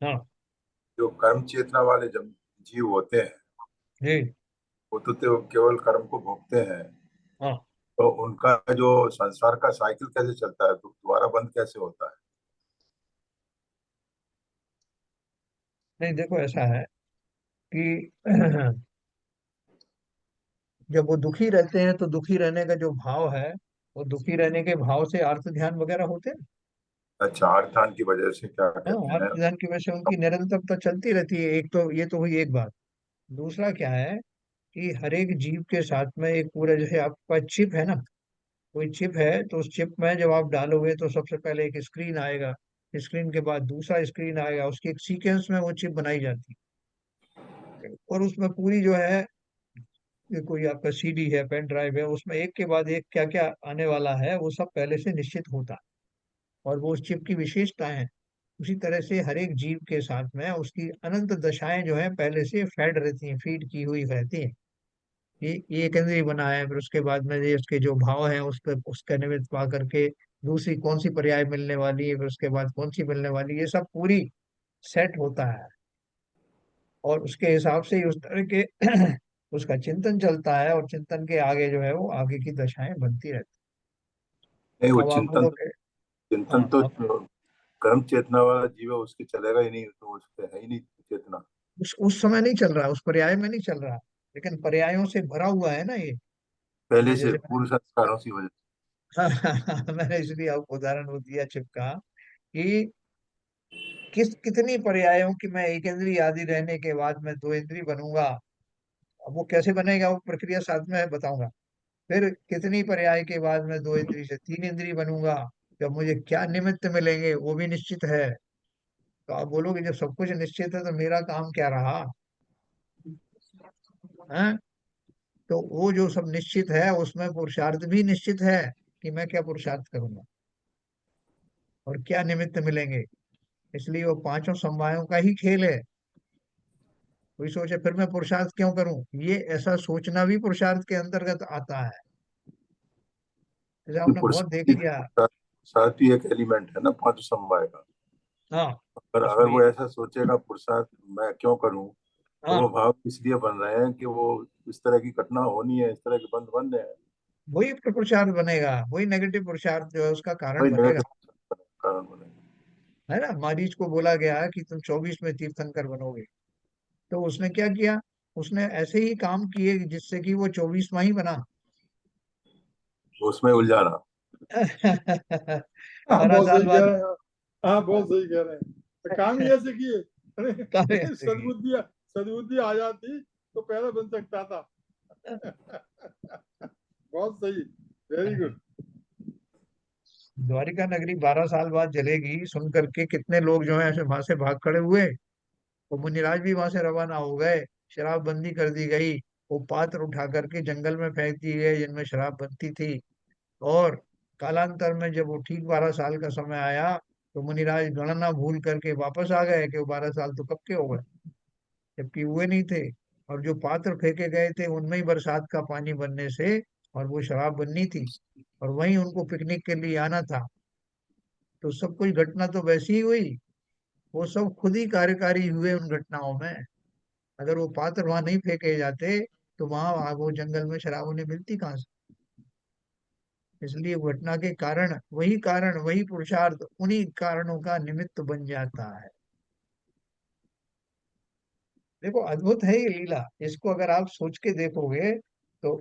हाँ जो कर्म चेतना वाले जब जीव होते हैं, जी। वो तो केवल कर्म को भोगते हैं। हाँ तो उनका जो संसार का साइकिल कैसे चलता है, तो दोबारा बंद कैसे होता है? नहीं, देखो ऐसा है कि जब वो दुखी रहते हैं तो दुखी रहने का जो भाव है, वो दुखी रहने के भाव से अर्थ ध्यान वगैरह होते हैं। अच्छा, अर्थान की वजह से क्या हाँ, कहते अर्थ हैं? ध्यान की वजह से उनकी निरंतरता चलती रहती है। एक तो ये तो हुई एक बात। दूसरा क्या है कि हर एक जीव के साथ में एक पूरा, जैसे आपका चिप है ना, कोई चिप है तो उस चिप में जब आप डालोगे तो सबसे पहले एक स्क्रीन आएगा, स्क्रीन के बाद दूसरा स्क्रीन आएगा, उसकी एक सीक्वेंस में वो चिप बनाई जाती है। और उसमें पूरी जो है, ये कोई आपका सीडी है, पेन ड्राइव है, उसमें एक के बाद एक क्या क्या आने वाला है वो सब पहले से निश्चित होता है, और वो उस चिप की विशेषताएं हैं। उसी तरह से हर एक जीव के साथ में उसकी अनंत दशाएं जो है पहले से फेड रहती हैं, फीड की हुई रहती हैं। ये एक इंद्रिय बना है, फिर उसके बाद में ये उसके जो भाव हैं उस पर उसका निमित्त पा करके दूसरी कौन सी पर्याय मिलने वाली है, फिर उसके बाद कौन सी मिलने वाली है, ये सब पूरी सेट होता है। और उसके हिसाब से ही उस तरह के उसका चिंतन चलता है, और चिंतन के आगे जो है वो आगे की दशाएं बनती रहती नहीं, वो हैं। अब आप चिंतन बोलोगे। चिंतन हाँ, तो अब कर्म चेतना वाला जीव है, उसके चलेगा ही नहीं, तो उसके है ही नहीं चेतना। उस समय नहीं चल रहा, उस पर्याय में नहीं चल रहा, लेकिन पर्यायों से भरा हुआ है ना ये। पहले मैं से जैसे पूर्व संस्कारों की वजह मैंने इसलिए आपको उदाहरण वो दिया चिपका कि कितनी पर्यायों की मैं एक इंद्रिय आदि रहने के बाद मैं दो इंद्रिय बनूंगा। अब वो कैसे बनेगा वो प्रक्रिया साथ में बताऊंगा। फिर कितनी पर्याय के बाद मैं दो इंद्रिय से तीन इंद्रिय बनूंगा। जब मुझे क्या निमित्त मिलेंगे वो भी निश्चित है। तो आप बोलोगे जब सब कुछ निश्चित है तो मेरा काम क्या रहा? हैं? तो वो जो सब निश्चित है उसमें पुरुषार्थ भी निश्चित है, कि मैं क्या पुरुषार्थ करूंगा और क्या निमित्त मिलेंगे। इसलिए वो पांचों समवायों का ही खेल है। कोई सोचे फिर मैं पुरुषार्थ क्यों करूं, ये ऐसा सोचना भी पुरुषार्थ के अंतर्गत आता है। जैसे से आपने बहुत देख लिया। पुरुषार्थ भी एक एलिमेंट है ना पांच समवाय का। हाँ, पर अगर उसमें वो ऐसा सोचेगा पुरुषार्थ मैं क्यों करूं, तो हाँ, वो भाव इसलिए बन रहे हैं कि वो इस तरह की घटना होनी है, इस तरह के बंध बन रहे हैं। वही तो पुरुषार्थ बनेगा, वही नेगेटिव पुरुषार्थ जो है उसका कारण वही बनेगा। नेगेटिव कारण बनेगा। है ना? मारीच को बोला गया कि तुम 24 में तीर्थंकर बनोगे, तो उसने क्या किया? उसने ऐसे ही काम किए जिससे कि वो 24वां ही बना। उसमें उलझाना। हाँ 12 बहुत साल सही कह बाद रहे हैं। हाँ बहुत सही कह रहे हैं, तो काम ही ऐसे किए। काफी अरे ऐसे की। सद्बुद्धि आ जाती तो पहले बन सकता था। बहुत सही, वेरी गुड। द्वारिका नगरी 12 साल बाद जलेगी सुन करके कितने लोग जो है ऐसे वहां से भाग खड़े हुए। वो मुनिराज भी वहां से रवाना हो गए। शराबबंदी कर दी गई। वो पात्र उठा करके जंगल में फेंक दिए गए जिनमें शराब बनती थी। और कालांतर में जब वो ठीक 12 साल का समय आया तो मुनिराज गणना भूल करके वापस आ गए कि वो 12 साल तो कब के हो गए, जबकि हुए नहीं थे। और जो पात्र फेंके गए थे उनमें ही बरसात का पानी बनने से और वो शराब बननी थी और वहीं उनको पिकनिक के लिए आना था। तो सब कुछ घटना तो वैसी ही हुई। वो सब खुद ही कार्यकारी हुए उन घटनाओं में। अगर वो पात्र वहां नहीं फेंके जाते तो वहां वो जंगल में शराब उन्हें मिलती कहाँ से। इसलिए घटना के कारण वही पुरुषार्थ उन्हीं कारणों का निमित्त बन जाता है। देखो अद्भुत है ये लीला। इसको अगर आप सोच के देखोगे तो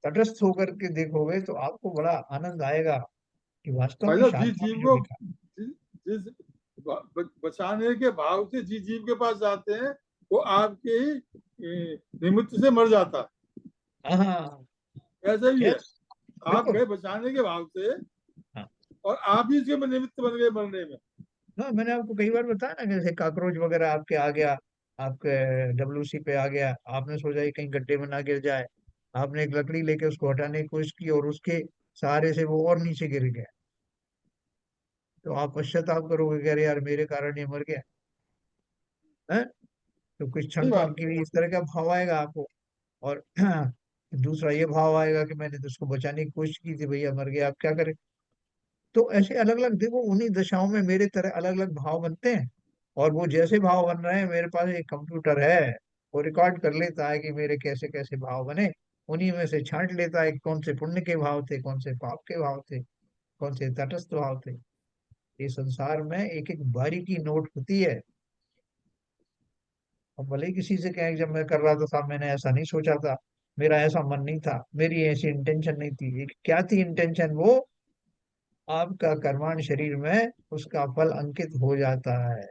तटस्थ होकर के देखोगे तो आपको बड़ा आनंद आएगा कि वास्तव में मतलब जिस शास्त्रों जीव ने जो को लिखा। जिस बचाने के भाव से जिस जीव के पास जाते हैं वो आपके ही निमित्त से मर जाता हाँ। है, ऐसा ही है। यस। आप बिल्कुल। गए बचाने के भाव से हाँ। और आप ही इसके निमित्त बन गए मरने में। हाँ मैंने आपको कई बार बताया ना, जैसे कॉकरोच वगैरह आपके आ गया, आपके डब्ल्यूसी पे आ गया, आपने सोचा कि कहीं गड्ढे में ना गिर जाए, आपने एक लकड़ी लेके उसको हटाने की कोशिश की और उसके सहारे से वो और नीचे गिर गया। तो आप पश्चाताप करोगे कि अरे यार मेरे कारण ये मर गया है। तो कुछ सही क्षण भर बात के लिए इस तरह का भाव आएगा आपको। और दूसरा ये भाव आएगा कि मैंने तो उसको बचाने की कोशिश की थी, भैया मर गया, आप क्या करें। तो ऐसे अलग अलग देखो उन्हीं दशाओं में मेरे तरह अलग अलग भाव बनते हैं। और वो जैसे भाव बन रहे हैं, मेरे पास एक कंप्यूटर है, वो रिकॉर्ड कर लेता है कि मेरे कैसे कैसे भाव बने। उन्हीं में से छांट लेता है कि कौन से पुण्य के भाव थे, कौन से पाप के भाव थे, कौन से तटस्थ भाव थे। ये संसार में एक एक बारीकी नोट होती है। अब भले ही किसी से कहें कि जब मैं कर रहा था साहब मैंने ऐसा नहीं सोचा था, मेरा ऐसा मन नहीं था, मेरी ऐसी इंटेंशन नहीं थी। क्या थी इंटेंशन? वो आपका कर्माण शरीर में उसका फल अंकित हो जाता है।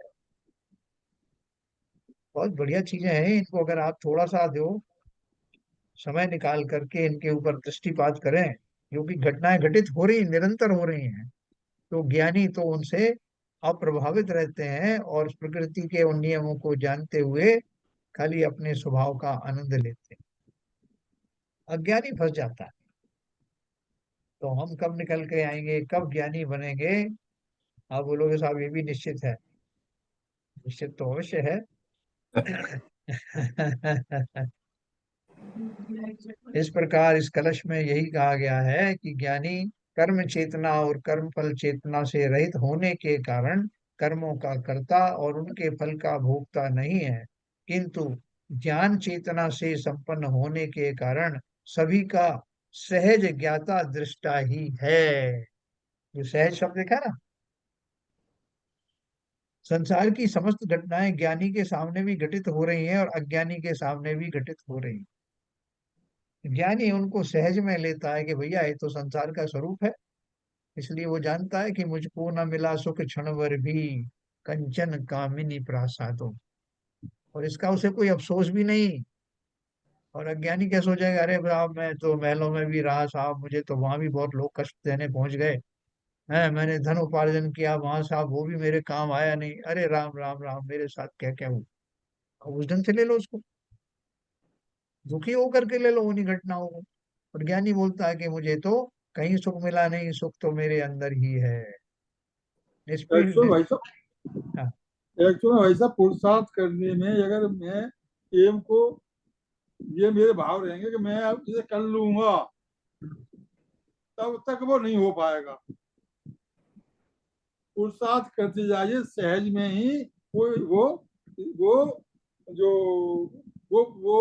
बहुत बढ़िया चीजें हैं। इनको अगर आप थोड़ा सा दो समय निकाल करके इनके ऊपर दृष्टिपात करें, जो कि घटनाएं घटित हो रही निरंतर हो रही हैं, तो ज्ञानी तो उनसे अप्रभावित रहते हैं और प्रकृति के उन नियमों को जानते हुए खाली अपने स्वभाव का आनंद लेते हैं। अज्ञानी फंस जाता है। तो हम कब निकल के आएंगे, कब ज्ञानी बनेंगे? आप बोलोगे साहब ये भी निश्चित है। निश्चित तो अवश्य है। इस प्रकार इस कलश में यही कहा गया है कि ज्ञानी कर्म चेतना और कर्म फल चेतना से रहित होने के कारण कर्मों का कर्ता और उनके फल का भोगता नहीं है, किंतु ज्ञान चेतना से संपन्न होने के कारण सभी का सहज ज्ञाता दृष्टा ही है। जो सहज शब्द देखा ना, संसार की समस्त घटनाएं ज्ञानी के सामने भी घटित हो रही हैं और अज्ञानी के सामने भी घटित हो रही हैं। ज्ञानी उनको सहज में लेता है कि भैया ये तो संसार का स्वरूप है। इसलिए वो जानता है कि मुझको न मिला सुख क्षण भर भी, कंचन कामिनी प्रासादो। और इसका उसे कोई अफसोस भी नहीं। और अज्ञानी क्या सोचेगा, अरे साहब मैं तो महलों में भी रहा साहब, मुझे तो वहां भी बहुत लोग कष्ट देने पहुंच गए हैं, मैंने धन उपार्जन किया वहां साहब, वो भी मेरे काम आया नहीं। अरे राम राम राम, मेरे साथ क्या क्या हुआ। अब उस ढंग से ले लो उसको, दुखी होकर के ले लो उन्हीं घटनाओं को। और ज्ञानी बोलता है कि मुझे तो कहीं सुख मिला नहीं, सुख तो मेरे अंदर ही है। एक्चुअल निष्प्रिय। भाई साहब, हाँ। एक्चुअल भाई साहब पुरुषार्थ करने में अगर मैं एम को ये मेरे भाव रहेंगे कि मैं अब इसे कर लूंगा, तब तक वो नहीं हो पाएगा। पुरुषार्थ करते जाइए सहज में ही वो जो वो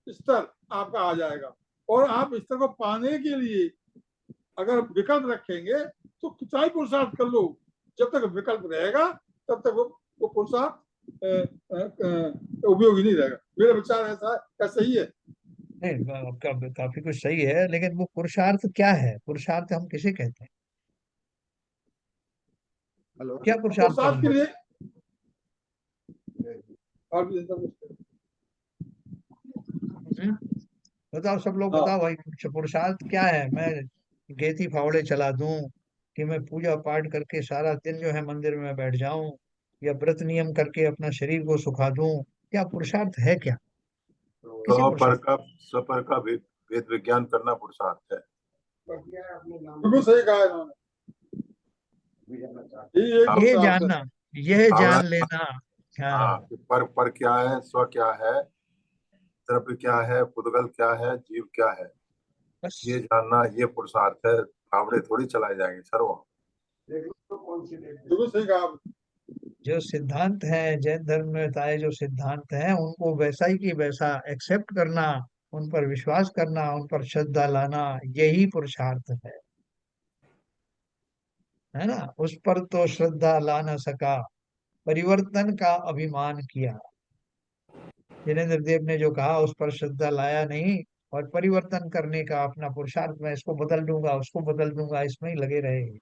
स्तर आपका आ जाएगा। और आप स्तर को पाने के लिए अगर विकल्प रखेंगे तो कितना ही पुरुषार्थ कर लो, जब तक विकल्प रहेगा तब तक वो पुरुषार्थ उपयोगी नहीं रहेगा। मेरा विचार ऐसा है, क्या सही है? नहीं, आपका काफी कुछ सही है, लेकिन वो पुरुषार्थ क्या है? पुरुषार्थ हम किसे कहते हैं? हेलो, क्या पुरुषार्थ पुरुषार्थ के करना? लिए और भी हम्म? बताओ, सब लोग हाँ, बताओ भाई, पुरुषार्थ क्या है? मैं गेती फावड़े चला दूं, कि मैं पूजा पाठ करके सारा दिन जो है मंदिर में बैठ जाऊं, या व्रत नियम करके अपना शरीर को सुखा दूं? क्या पुरुषार्थ है क्या? किसी स्वपर पुरुषार्थ? का स्वपर का वेद विज्ञान करना पुरुषार्थ है। बिल्कुल सही कहा इन्होंने, यही एक ये पुरुषार्थ है। जानना, यह भावना, जान लेना। हाँ, हाँ, कि पर क्या है, स्व क्या है, द्रव्य क्या है, पुद्गल क्या है, जीव क्या है, ये बस। जानना, ये पुरुषार्थ है। फावड़े थोड़ी चलाए जाएंगे सर्व। बिल्कुल सही कहा आपने। जो सिद्धांत है, जैन धर्म में बताए जो सिद्धांत हैं, उनको वैसा ही की वैसा एक्सेप्ट करना, उन पर विश्वास करना, उन पर श्रद्धा लाना, यही पुरुषार्थ है ना? उस पर तो श्रद्धा ला न सका, परिवर्तन का अभिमान किया। जिनेन्द्र देव ने जो कहा, उस पर श्रद्धा लाया नहीं, और परिवर्तन करने का अपना पुरुषार्थ, मैं इसको बदल दूंगा, उसको बदल दूंगा, इसमें ही लगे रहे, है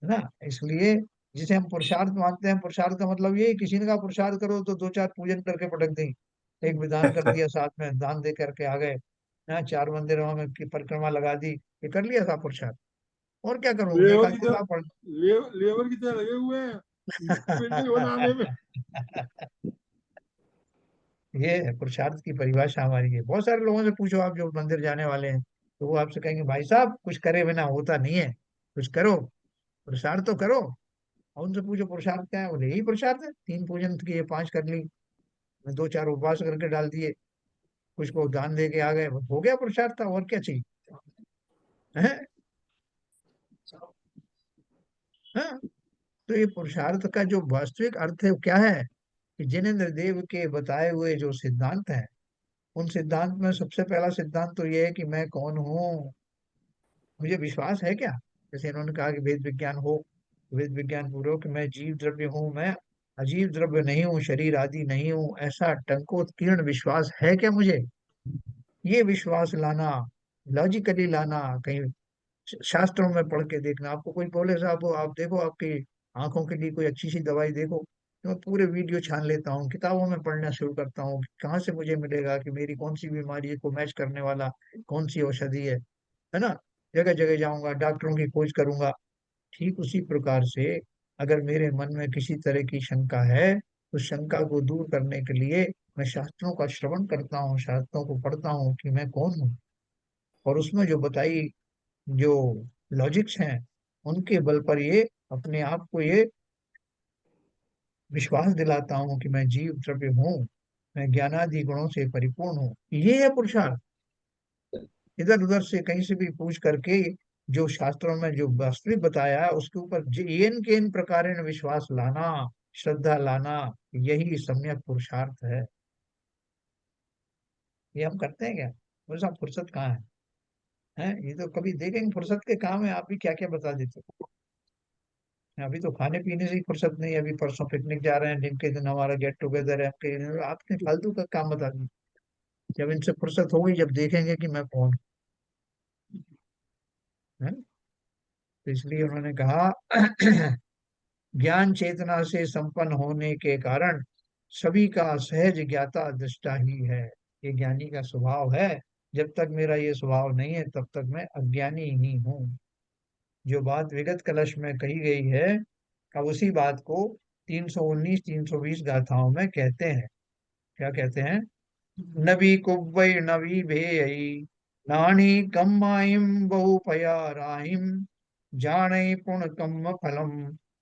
ना? इसलिए जिसे हम पुरुषार्थ मानते हैं, पुरुषार्थ का मतलब ये, किसी ने कहा पुरुषार्थ करो तो दो चार पूजन करके पटक दें, एक विधान कर दिया, साथ में दान दे करके आ गए, हाँ, चार मंदिरों में की परिक्रमा लगा दी, ये कर लिया था पुरुषार्थ। और क्या करूं, एक लेबर आध की तरह, किताब पढ़। लेबर की तरह लगे हुए हैं बिल्डिंग बनाने में। ये है पुरुषार्थ की परिभाषा हमारी है। बहुत सारे लोगों से पूछो आप, जो मंदिर जाने वाले हैं, तो वो आपसे कहेंगे, भाई साहब, कुछ करे बिना होता नहीं है, कुछ करो, पुरुषार्थ तो करो। और उनसे पूछो पुरुषार्थ क्या है, बोले यही पुरुषार्थ है, 3 पूजन किए, 5 कर ली, 2 4 उपवास करके डाल दिए, कुछ को दान दे के आ गए, बस हो गया पुरुषार्थ था, और क्या चाहिए? है? हाँ? तो ये पुरुषार्थ का जो वास्तविक अर्थ है वो क्या है? कि जिनेन्द्र देव के बताए हुए जो सिद्धांत हैं, उन सिद्धांत में सबसे पहला सिद्धांत तो ये है कि मैं कौन हूँ, मुझे विश्वास है क्या? जैसे इन्होंने कहा कि वेद विज्ञान हो, वेद विज्ञान पूर्वक कि मैं जीव द्रव्य हूँ, मैं अजीव द्रव्य नहीं हूँ, शरीर आदि नहीं हूँ, ऐसा टंकोत्कीर्ण विश्वास है क्या मुझे? ये विश्वास लाना, लॉजिकली लाना, कहीं शास्त्रों में पढ़ के देखना। आपको कोई बोले साहब, आप देखो, आपकी आंखों के लिए कोई अच्छी सी दवाई देखो, तो मैं पूरे वीडियो छान लेता हूँ, किताबों में पढ़ना शुरू करता हूँ कि कहाँ से मुझे मिलेगा, कि मेरी कौन सी बीमारी को मैच करने वाला कौन सी औषधि है ना? जगह जगह जाऊंगा, डॉक्टरों की खोज करूंगा। ठीक उसी प्रकार से, अगर मेरे मन में किसी तरह की शंका है, तो शंका को दूर करने के लिए मैं शास्त्रों का श्रवण करता हूँ, शास्त्रों को पढ़ता हूँ कि मैं कौन हूँ, और उसमें जो बताई जो लॉजिक्स हैं, उनके बल पर ये अपने आप को ये विश्वास दिलाता हूँ कि मैं जीव द्रव्य हूँ, मैं ज्ञानादि गुणों से परिपूर्ण हूँ। ये है पुरुषार्थ। इधर उधर से कहीं से भी पूछ करके जो शास्त्रों में जो वास्तविक बताया है, उसके ऊपर येन के इन प्रकार विश्वास लाना, श्रद्धा लाना, यही सम्यक पुरुषार्थ है। ये हम करते हैं क्या? बस आप, फुर्सत कहाँ है? हैं? ये तो कभी देखेंगे फुर्सत के काम है, आप भी क्या क्या बता देते हो। अभी तो खाने पीने से ही फुर्सत नहीं है, अभी परसों पिकनिक जा रहे हैं, दिन के दिन हमारा गेट टुगेदर है, आपने फालतू का काम बता दिया। जब इनसे फुर्सत होगी, जब देखेंगे कि मैं कौन हूं, है? तो इसलिए उन्होंने कहा ज्ञान चेतना से संपन्न होने के कारण सभी का सहज ज्ञाता दृष्टा ही है। ये ज्ञानी का स्वभाव है। जब तक मेरा ये स्वभाव नहीं है, तब तक मैं अज्ञानी ही हूँ। जो बात विगत कलश में कही गई है, अब उसी बात को 319 320 गाथाओं में कहते हैं। क्या कहते हैं? नबी कुव्वै नबी भेयई, नानी कम्माइम बहुपया राहिम, जानै पुण्य कम्म फलम,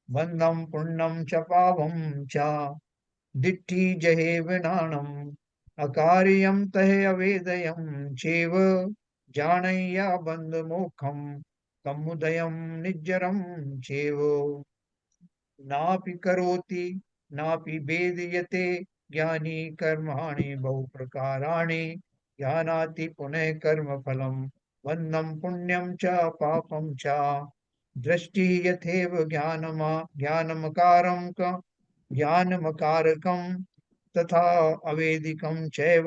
बंधम पुण्यम च पावम च, दिट्ठी जहे विनाणम, अकार्यम तहे अवेदयम चेव, जानैया बंध मोक्षम, कमुदयम निज्जरम चेव, नापि करोति नापि वेदयते, ज्ञानी कर्माणि बहु प्रकाराणि, ज्ञानाति पुनः कर्म फलम, बंधम पुण्यम च पापम च, दृष्टि यथेव ज्ञानमकारकम तथा अवेदिकम चैव,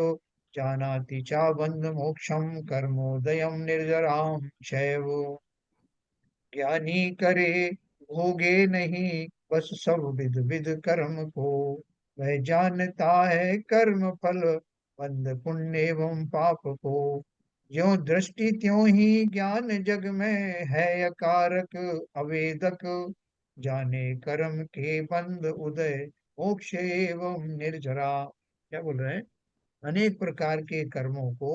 जानाति चा बंध मोक्षम कर्मोदयम निर्जराम शैव। ज्ञानी करे भोगे नहीं बस सब विध विध कर्म को। वह जानता है कर्म फल बंध पुण्य एवं पाप को। ज्यों दृष्टि त्यों ही ज्ञान जग में है अकारक अवेदक। जाने कर्म के बंध उदय मोक्ष एवं निर्जरा। क्या बोल रहे हैं? अनेक प्रकार के कर्मों को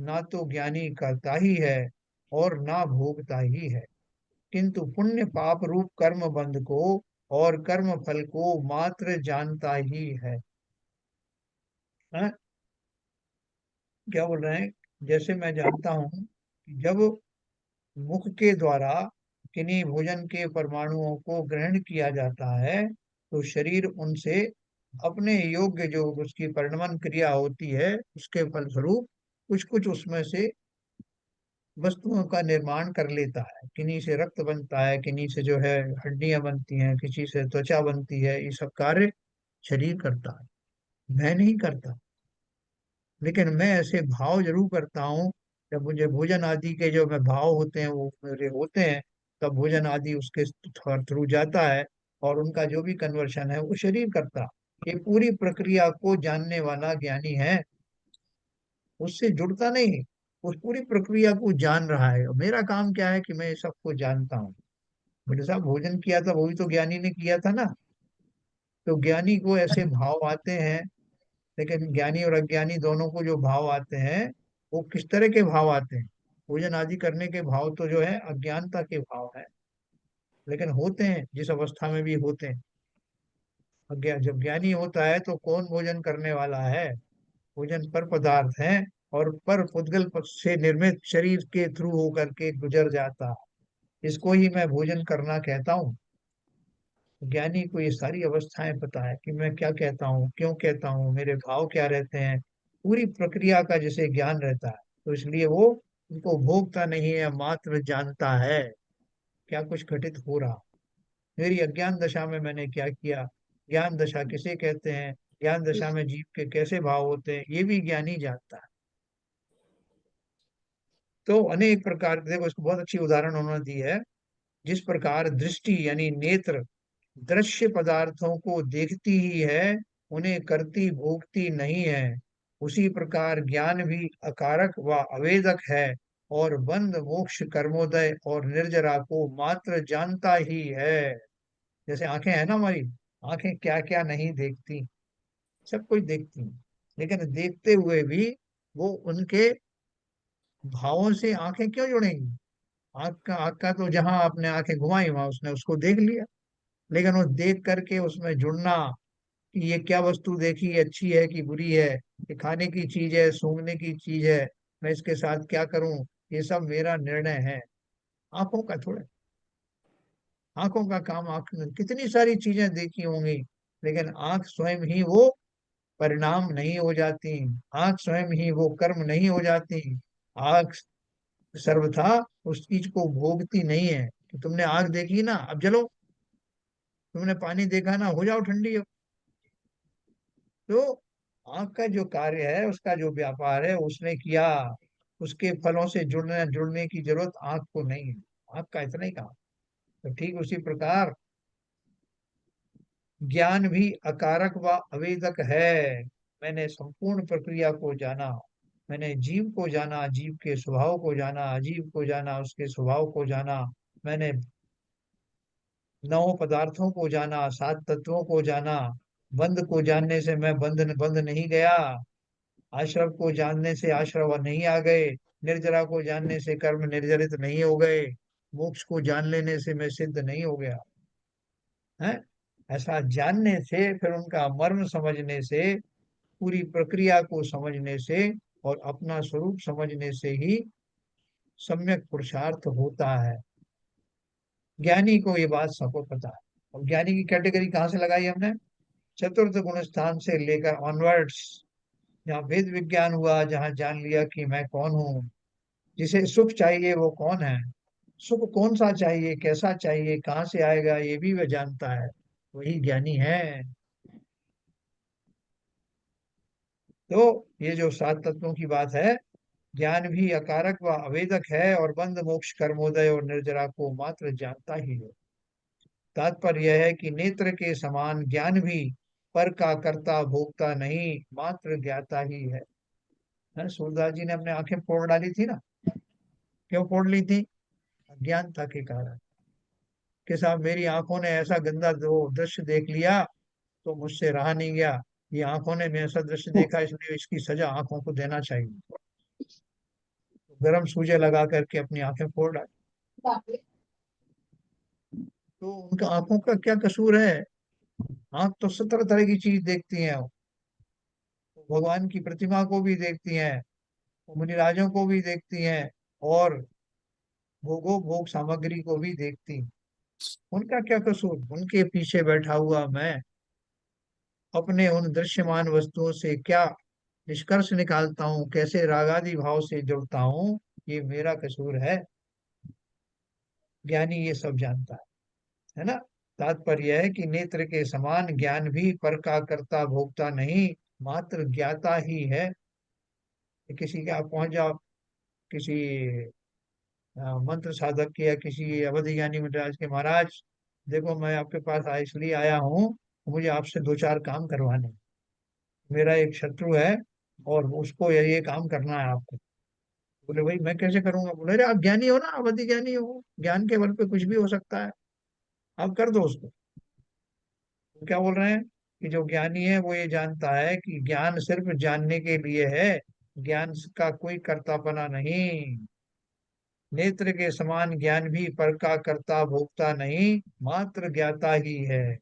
ना तो ज्ञानी करता ही है और ना भोगता ही है, किंतु पुण्य पाप रूप कर्म बंध को और कर्म फल को मात्र जानता ही है। हाँ? क्या बोल रहे हैं? जैसे मैं जानता हूं कि जब मुख के द्वारा किन्हीं भोजन के परमाणुओं को ग्रहण किया जाता है तो शरीर उनसे अपने योग्य जो उसकी परिणमन क्रिया होती है उसके फलस्वरूप कुछ कुछ उसमें से वस्तुओं का निर्माण कर लेता है। किन्हीं से रक्त बनता है, किन्हीं से जो है हड्डियां बनती हैं, किसी से त्वचा बनती है। ये सब कार्य शरीर करता है, मैं नहीं करता। लेकिन मैं ऐसे भाव जरूर करता हूँ। जब मुझे भोजन आदि के जो मैं भाव होते हैं वो मेरे होते हैं, तब भोजन आदि उसके थ्रू जाता है और उनका जो भी कन्वर्शन है वो शरीर करता है। ये पूरी प्रक्रिया को जानने वाला ज्ञानी है, उससे जुड़ता नहीं, उस पूरी प्रक्रिया को जान रहा है। और मेरा काम क्या है कि मैं सबको जानता हूँ। मेरे साथ भोजन किया था वो भी तो ज्ञानी ने किया था ना। तो ज्ञानी को ऐसे भाव आते हैं। लेकिन ज्ञानी और अज्ञानी दोनों को जो भाव आते हैं वो किस तरह के भाव आते हैं? भोजन आदि करने के भाव तो जो है अज्ञानता के भाव है, लेकिन होते हैं जिस अवस्था में भी होते हैं। जब ज्ञानी होता है तो कौन भोजन करने वाला है? भोजन पर पदार्थ है और पर पुद्गल से निर्मित शरीर के थ्रू होकर के गुजर जाता है। इसको ही मैं भोजन करना कहता हूँ। ज्ञानी को ये सारी अवस्थाएं पता है कि मैं क्या कहता हूँ, क्यों कहता हूँ, मेरे भाव क्या रहते हैं। पूरी प्रक्रिया का जिसे ज्ञान रहता है तो इसलिए वो उनको भोगता नहीं है, मात्र जानता है क्या कुछ घटित हो रहा। मेरी अज्ञान दशा में मैंने क्या किया, ज्ञान दशा किसे कहते हैं, ज्ञान दशा में जीव के कैसे भाव होते हैं, ये भी ज्ञानी जानता है। तो अनेक प्रकार देखो, इसको बहुत अच्छी उदाहरण उन्होंने दी है। जिस प्रकार दृष्टि यानी नेत्र दृश्य पदार्थों को देखती ही है, उन्हें करती भोगती नहीं है, उसी प्रकार ज्ञान भी अकारक व अवेदक है और बंध मोक्ष कर्मोदय और निर्जरा को मात्र जानता ही है। जैसे आंखें हैं ना हमारी, आंखें क्या क्या नहीं देखती, सब कुछ देखती हैं। लेकिन देखते हुए भी वो उनके भावों से आंखें क्यों जुड़ेंगी? आंख का तो जहां आपने आंखें घुमाई वहां उसने उसको देख लिया। लेकिन वो देख करके उसमें जुड़ना कि ये क्या वस्तु देखी, अच्छी है कि बुरी है, ये खाने की चीज है, सूंघने की चीज है, मैं इसके साथ क्या करूं, ये सब मेरा निर्णय है। आंखों का थोड़ा, आंखों का काम, आंख ने कितनी सारी चीजें देखी होंगी, लेकिन आंख स्वयं ही वो परिणाम नहीं हो जाती, आंख स्वयं ही वो कर्म नहीं हो जाती। आंख सर्वथा उस चीज को भोगती नहीं है। कि तुमने आग देखी ना, अब जलो, तुमने पानी देखा ना, हो जाओ ठंडी अब। तो आंख का जो कार्य है, उसका जो व्यापार है उसने किया, उसके फलों से जुड़ने की जरूरत आंख को नहीं है। आंख का इतना ही काम। तो ठीक उसी प्रकार ज्ञान भी अकारक व अवेदक है। मैंने संपूर्ण प्रक्रिया को जाना, मैंने जीव को जाना, जीव के स्वभाव को जाना, अजीव को जाना, उसके स्वभाव को जाना। मैंने नौ पदार्थों को जाना, सात तत्वों को जाना। बंध को जानने से मैं बंध नहीं गया, आश्रव को जानने से आश्रव नहीं आ गए, निर्जरा को जानने से कर्म निर्जरित नहीं हो गए, मोक्ष को जान लेने से मैं सिद्ध नहीं हो गया है। ऐसा जानने से, फिर उनका मर्म समझने से, पूरी प्रक्रिया को समझने से और अपना स्वरूप समझने से ही सम्यक पुरुषार्थ होता है। ज्ञानी को ये बात सबको पता है। और ज्ञानी की कैटेगरी कहाँ से लगाई हमने? चतुर्थ गुण स्थान से लेकर ऑनवर्ड्स, जहाँ वेद विज्ञान हुआ, जहाँ जान लिया कि मैं कौन हूँ। जिसे सुख चाहिए वो कौन है, सुख कौन सा चाहिए, कैसा चाहिए, कहाँ से आएगा, ये भी वह जानता है, वही ज्ञानी है। तो ये जो 7 तत्वों की बात है, ज्ञान भी अकारक व अवेदक है और बंध मोक्ष कर्मोदय और निर्जरा को मात्र जानता ही है। तात्पर्य यह है कि नेत्र के समान ज्ञान भी पर का कर्ता भोगता नहीं, मात्र ज्ञाता ही है। सूरदास जी ने अपने आंखें फोड़ डाली थी ना, क्यों फोड़ ली थी? अज्ञानता के कारण। कि साहब मेरी आंखों ने ऐसा गंदा दृश्य देख लिया तो मुझसे रहा नहीं गया, ये आंखों ने ऐसा दृश्य देखा इसलिए इसकी सजा आंखों को देना चाहिए। तो गरम सूजे लगा करके अपनी आंखें फोड़ डाली। तो उनका आंखों का क्या कसूर है? आंख तो 17 तरह की चीज देखती है, भगवान की प्रतिमा को भी देखती हैं, मुनिराजों को भी देखती हैं, और भोगो भोग सामग्री को भी देखती हैं। उनका क्या कसूर? उनके पीछे बैठा हुआ मैं अपने उन दृश्यमान वस्तुओं से क्या निष्कर्ष निकालता हूँ, कैसे रागादि भाव से जुड़ता हूँ, ये मेरा कसूर है। ज्ञानी ये सब जानता है ना। तात्पर्य यह है कि नेत्र के समान ज्ञान भी पर का कर्ता भोगता नहीं, मात्र ज्ञाता ही है। किसी के आप पहुंच जाओ, किसी मंत्र साधक के या किसी अवधि ज्ञानी महाराज के, महाराज देखो मैं आपके पास इसलिए आया हूँ, मुझे आपसे 2-4 काम करवाने हैं। मेरा एक शत्रु है और उसको ये काम करना है आपको। बोले भाई मैं कैसे करूंगा? बोले अरे आप ज्ञानी हो ना, अवधि ज्ञानी हो, ज्ञान के बल पे कुछ भी हो सकता है, आप कर दो उसको। तो क्या बोल रहे हैं कि जो ज्ञानी है वो ये जानता है कि ज्ञान सिर्फ जानने के लिए है, ज्ञान का कोई कर्तापना नहीं। नेत्र के समान ज्ञान भी पर का कर्ता भोगता नहीं, मात्र ज्ञाता ही है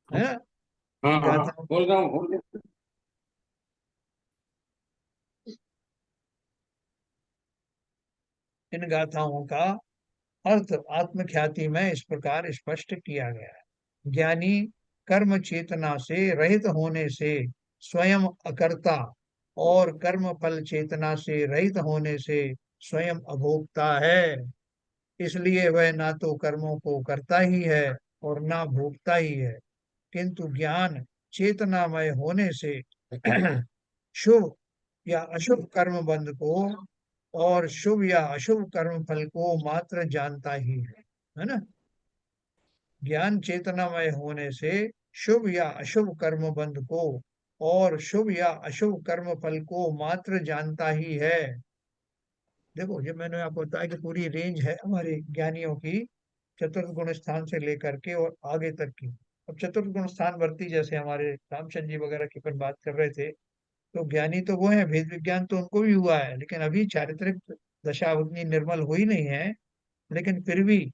ना। हाँ इन हाँ हाँ, गाथाओं बोल रहा हूँ बोल रहा हूँ। इन गाथाओं का अर्थ आत्मख्याति में इस प्रकार स्पष्ट किया गया है। ज्ञानी कर्म चेतना से रहित होने से स्वयं अकर्ता, और कर्म फल चेतना से रहित होने से स्वयं अभोक्ता है। इसलिए वह ना तो कर्मों को करता ही है और ना भोगता ही है। किंतु ज्ञान चेतनामय होने से शुभ या अशुभ कर्म बंध को और शुभ या अशुभ कर्म फल को मात्र जानता ही है ना। ज्ञान चेतनामय होने से शुभ या अशुभ कर्म बंध को और शुभ या अशुभ कर्म फल को मात्र जानता ही है। देखो जब मैंने आपको बताया कि पूरी रेंज है हमारे ज्ञानियों की, चतुर्थ गुण स्थान से लेकर के और आगे तक की। अब चतुर्थ गुण स्थान वर्ती जैसे हमारे रामचंद्र जी वगैरह की अपन बात कर रहे थे, तो ज्ञानी तो वो है, भेद विज्ञान तो उनको भी हुआ है, लेकिन अभी चारित्रिक दशा उतनी निर्मल हुई नहीं है। लेकिन फिर भी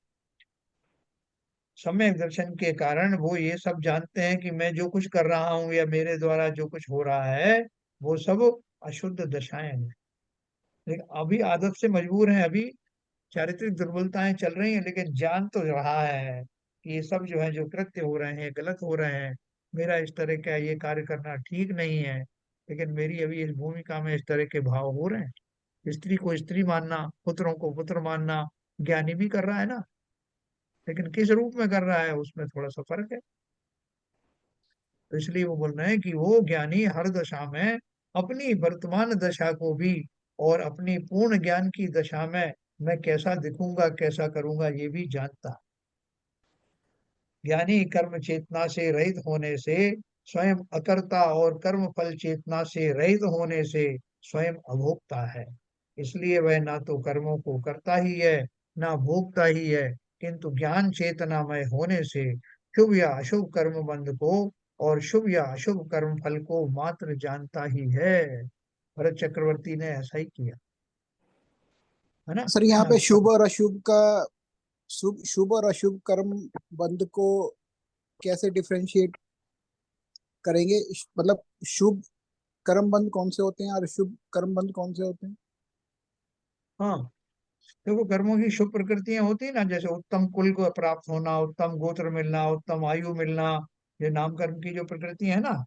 सम्यक दर्शन के कारण वो ये सब जानते हैं कि मैं जो कुछ कर रहा हूँ या मेरे द्वारा जो कुछ हो रहा है वो सब अशुद्ध दशाएं हैं। लेकिन अभी आदत से मजबूर हैं, अभी चारित्रिक दुर्बलताएं चल रही हैं, लेकिन जान तो रहा है कि ये सब जो है जो कृत्य हो रहे हैं गलत हो रहे हैं, मेरा इस तरह का ये कार्य करना ठीक नहीं है। लेकिन मेरी अभी इस भूमिका में इस तरह के भाव हो रहे हैं, स्त्री को स्त्री मानना, पुत्रों को पुत्र मानना, ज्ञानी भी कर रहा है ना, लेकिन किस रूप में कर रहा है उसमें थोड़ा सा फर्क है। तो इसलिए वो बोल रहे हैं कि वो ज्ञानी हर दशा में अपनी वर्तमान दशा को भी और अपनी पूर्ण ज्ञान की दशा में मैं कैसा दिखूंगा कैसा करूंगा ये भी जानता है। ज्ञानी कर्म चेतना से रहित होने से स्वयं अकर्ता और कर्म फल चेतना से रहित होने से स्वयं अभोक्ता है। इसलिए वह ना तो कर्मों को करता ही है ना भोगता ही है, किंतु ज्ञान चेतनामय होने से शुभ या अशुभ कर्म बंध को और शुभ या अशुभ कर्म फल को मात्र जानता ही है। भरत चक्रवर्ती ने ऐसा ही किया है ना। सर यहाँ पे शुभ और अशुभ का शुभ शुभ और अशुभ कर्म बंध को कैसे डिफरेंशिएट करेंगे? मतलब शुभ कर्म बंध कौन से होते हैं और अशुभ कर्म बंध कौन से होते हैं? हाँ, देखो कर्मों की शुभ प्रकृतियां होती है ना, जैसे उत्तम कुल को प्राप्त होना, उत्तम गोत्र मिलना, उत्तम आयु मिलना, ये नामकर्म की जो प्रकृति है ना,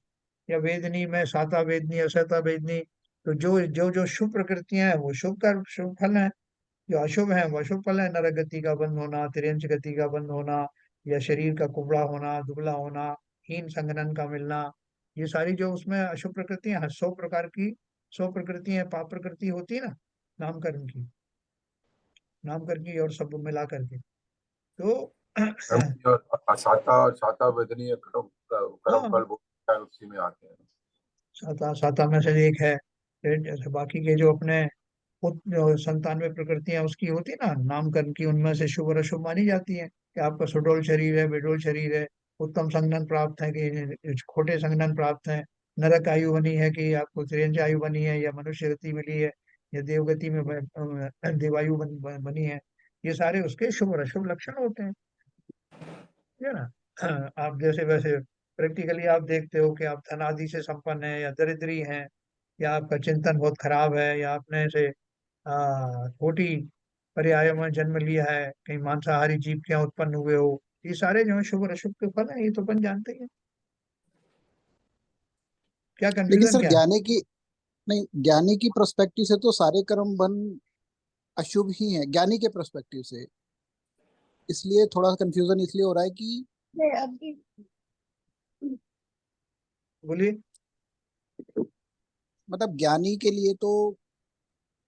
या वेदनी में साता वेदनी असता वेदनी। तो जो शुभ प्रकृतियां हैं वो शुभ कर्म शुभ फल है, जो अशुभ है वो अशुभ फल है। नरक गति का बंध होना, तिर्यंच गति का बंध होना, या शरीर का कुबड़ा होना दुबला होना, हीन संगनन का मिलना, ये सारी जो उसमें अशुभ प्रकृतियां 100 प्रकार की 100 प्रकृतियां पाप प्रकृति होती है ना, नामकरण की, नामकरण की और सब मिला करके। तो और साता वेदनीय कर्म हाँ, फल बोलता है, उसी में आते हैं। साता साता में से एक है। फिर जैसे बाकी के जो अपने जो 97 प्रकृतियां उसकी होती है ना नामकरण की, उनमें से शुभ और अशुभ मानी जाती है कि आपका सुडोल शरीर है, बेडोल शरीर है, उत्तम संघनन प्राप्त है कि खोटे संघनन प्राप्त है, नरक आयु बनी है कि आपको तिरंज आयु बनी है, या मनुष्य गति मिली है, या देवगति में देवायु बनी है। ये सारे उसके शुभ और अशुभ लक्षण होते हैं, ठीक है ना। आप जैसे वैसे प्रैक्टिकली आप देखते हो कि आप धन आदि से संपन्न है या दरिद्री हैं, या आपका चिंतन बहुत खराब है, या आपने से छोटी पर्यायों में जन्म लिया है, कहीं मांसाहारी जीव क्या उत्पन्न हुए हो। ये सारे जो है शुभ और अशुभ के फल है, ये तो अपन जानते ही हैं। क्या लेकिन कंफ्यूजन सर क्या है? ज्ञानी की, नहीं, ज्ञानी की प्रोस्पेक्टिव से तो सारे कर्म बंध अशुभ ही हैं, ज्ञानी के प्रोस्पेक्टिव से। इसलिए थोड़ा कंफ्यूजन इसलिए हो रहा है कि बोलिए। मतलब ज्ञानी के लिए तो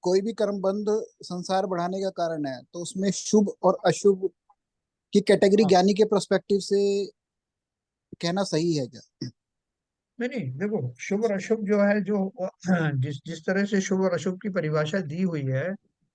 कोई भी कर्म बंध संसार बढ़ाने का कारण है, तो उसमें शुभ और अशुभ की कैटेगरी हाँ, ज्ञानी के प्रोस्पेक्टिव से कहना सही है क्या? नहीं नहीं, देखो शुभ और अशुभ जो है, जो जिस जिस तरह से शुभ और अशुभ की परिभाषा दी हुई है,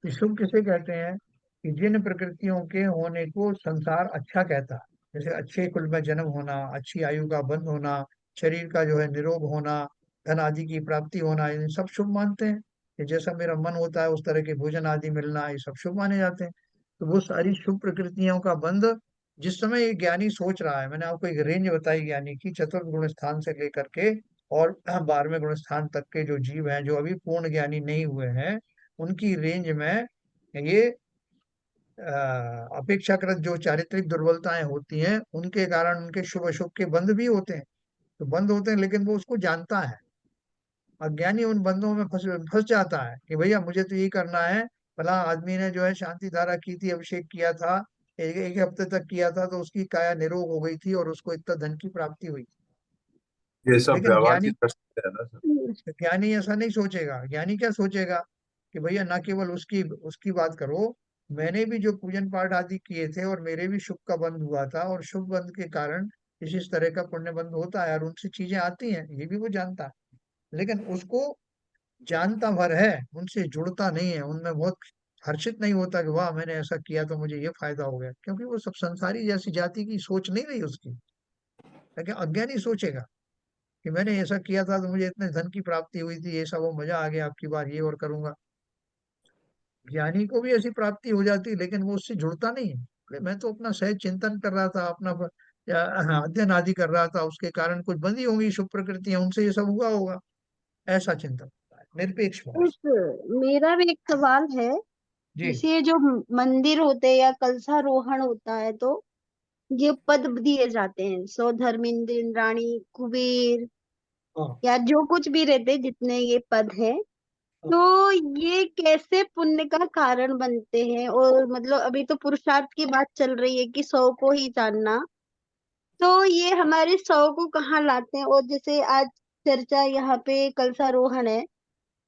कि शुभ किसे कहते हैं कि जिन प्रकृतियों के होने को संसार अच्छा कहता है, जैसे अच्छे कुल में जन्म होना, अच्छी आयु का बंध होना, शरीर का जो है निरोग होना, धन आदि की प्राप्ति होना, इन सब शुभ मानते हैं। कि जैसा मेरा मन होता है उस तरह के भोजन आदि मिलना, ये सब शुभ माने जाते हैं। तो वो सारी शुभ प्रकृतियों का बंध जिस समय ये ज्ञानी सोच रहा है, मैंने आपको एक रेंज बताई ज्ञानी की, चतुर्थ गुण स्थान से लेकर के और 12वें गुण स्थान तक के जो जीव हैं, जो अभी पूर्ण ज्ञानी नहीं हुए हैं, उनकी रेंज में ये अपेक्षाकृत जो चारित्रिक दुर्बलताएं होती हैं, उनके कारण उनके शुभ अशुभ के बंध भी होते हैं। तो बंध होते हैं, लेकिन वो उसको जानता है। अज्ञानी उन बंधों में फंस फंस जाता है कि भैया मुझे तो यही करना है। भला आदमी ने जो है शांति धारा की थी, अभिषेक किया था, एक हफ्ते तक किया था, तो उसकी काया निरोग हो गई थी और उसको इतना धन की प्राप्ति हुई। ये सब लेकिन व्यवहार की ज्ञानी दृष्टि है ना सर। ज्ञानी ऐसा नहीं सोचेगा। ज्ञानी क्या सोचेगा कि भैया ना केवल उसकी उसकी बात करो, मैंने भी जो पूजन पाठ आदि किए थे और मेरे भी शुभ का बंध हुआ था, और शुभ बंध के कारण इस तरह का पुण्य बंध होता है और उनसे चीजें आती हैं, ये भी वो जानता है। लेकिन उसको जानता भर है, उनसे जुड़ता नहीं है, उनमें बहुत हर्षित नहीं होता कि वाह मैंने ऐसा किया तो मुझे ये फायदा हो गया, क्योंकि वो सब संसारी जैसी जाति की सोच नहीं रही उसकी। लेकिन अज्ञानी सोचेगा कि मैंने ऐसा किया था तो मुझे इतने धन की प्राप्ति हुई थी, ये सब वो मजा आ गया, आपकी बार ये और करूंगा। ज्ञानी को भी ऐसी प्राप्ति हो जाती है, लेकिन वो उससे जुड़ता नहीं है। अरे मैं तो अपना सहज चिंतन कर रहा था, अपना या अध्ययन आदि कर रहा था, उसके कारण कुछ बंदी होंगी शुभ प्रकृतियां, उनसे ये सब हुआ होगा, ऐसा चिंतन होता है, निरपेक्ष भाव से। एक मेरा भी एक सवाल है। जी। जैसे जो मंदिर होते हैं या कलशारोहण होता है, तो ये पद दिए जाते हैं, सो धर्मेंद्र, इंद्राणी, कुबेर, हाँ, या जो कुछ भी रहते हैं, जितने ये पद है, हाँ, तो ये कैसे पुण्य का कारण बनते हैं? और मतलब अभी तो पुरुषार्थ की बात चल रही है कि सौ को ही जानना, तो ये हमारे सौ को कहाँ लाते हैं? और जैसे आज चर्चा यहाँ पे कलशारोहण है,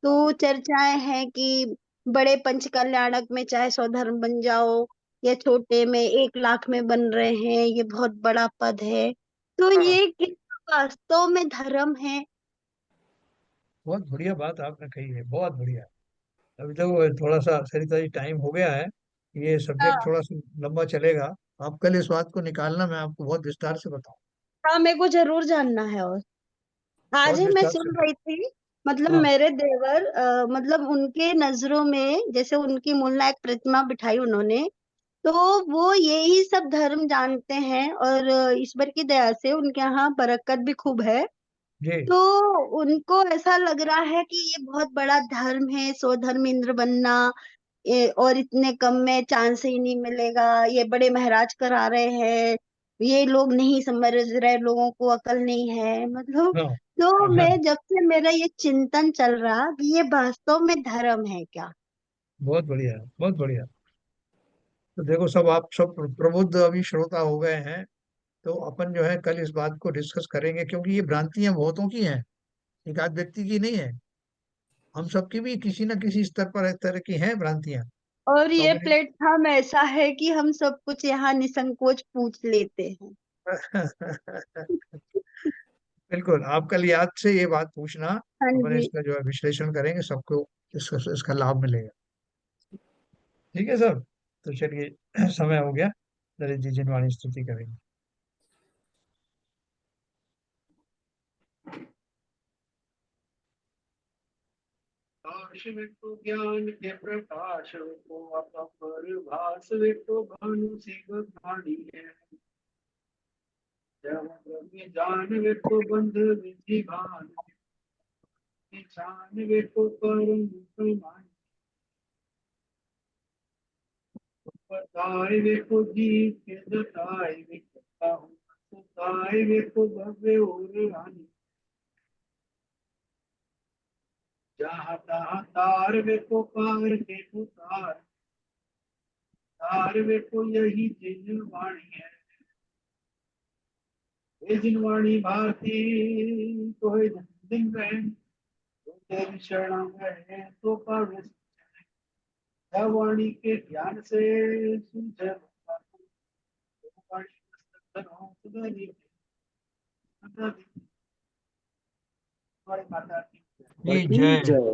तो चर्चाएं हैं कि बड़े पंच कल्याणक में चाहे 100 धर्म बन जाओ, या छोटे में 1 लाख में बन रहे हैं, ये बहुत बड़ा पद है। तो हाँ। ये कितना वास्तव में धर्म है? बहुत बढ़िया बात आपने कही है, बहुत बढ़िया। अभी तो थोड़ा सा सरिता जी टाइम हो गया है, ये सब्जेक्ट हाँ। थोड़ा सा लंबा चलेगा। आप कल इस बात को निकालना, मैं आपको बहुत विस्तार से बताऊं, हाँ, मेरे को जरूर जानना है। और आज बहुत ही मैं विस्तार से। सुन रही थी, मतलब हाँ, मेरे देवर, मतलब उनके नजरों में जैसे उनकी मूलनायक प्रतिमा बिठाई उन्होंने, तो वो यही सब धर्म जानते हैं, और ईश्वर की दया से उनके यहाँ बरकत भी खूब है। जी। तो उनको ऐसा लग रहा है कि ये बहुत बड़ा धर्म है, 100 धर्मेंद्र बनना, और इतने कम में चांस ही नहीं मिलेगा, ये बड़े महाराज करा रहे हैं, ये लोग नहीं समझ रहे, लोगों को अकल नहीं है, मतलब। हाँ, तो हाँ, हाँ, मैं जब से मेरा ये चिंतन चल रहा कि ये वास्तव में धर्म है क्या। बहुत बढ़िया, बहुत बढ़िया। तो देखो, सब आप सब प्रबुद्ध अभी श्रोता हो गए हैं, तो अपन जो है कल इस बात को डिस्कस करेंगे, क्योंकि ये भ्रांतियां बहुतों की हैं, एक आध व्यक्ति की नहीं है। हम सबकी भी किसी न किसी स्तर पर इस तरह की हैं भ्रांतियां। और तो ये अपन प्लेटफॉर्म ऐसा है कि हम सब कुछ यहाँ निसंकोच पूछ लेते हैं। बिल्कुल, आप कल याद से ये बात पूछना। हाँ अपन जी। इसका जो है विश्लेषण करेंगे, सबको इसका लाभ मिलेगा। ठीक है सर, तो चलिए समय हो गया, ललित जी जिनवाणी स्तुति करेंगे। प्रकाश विटु ज्ञान के प्रकाश को अपर भास विटु भानु सिंह भाणी है। जब ब्रह्म जान विटु बंध विधि भान जान विटु परम प्रमाण बताए विटु जीव के जताए विटु सुताए विटु भव्य और रानी जहाँ तहाँ तार विटु पार के उतार तार विटु यही जिन वाणी है। हे जिनवाणी भारती तो हे दिन बहन तो तेरी शरण में तो पावे वाणी के ज्ञान से सुझे वाणी सदा दी हमारी माता की जी जय।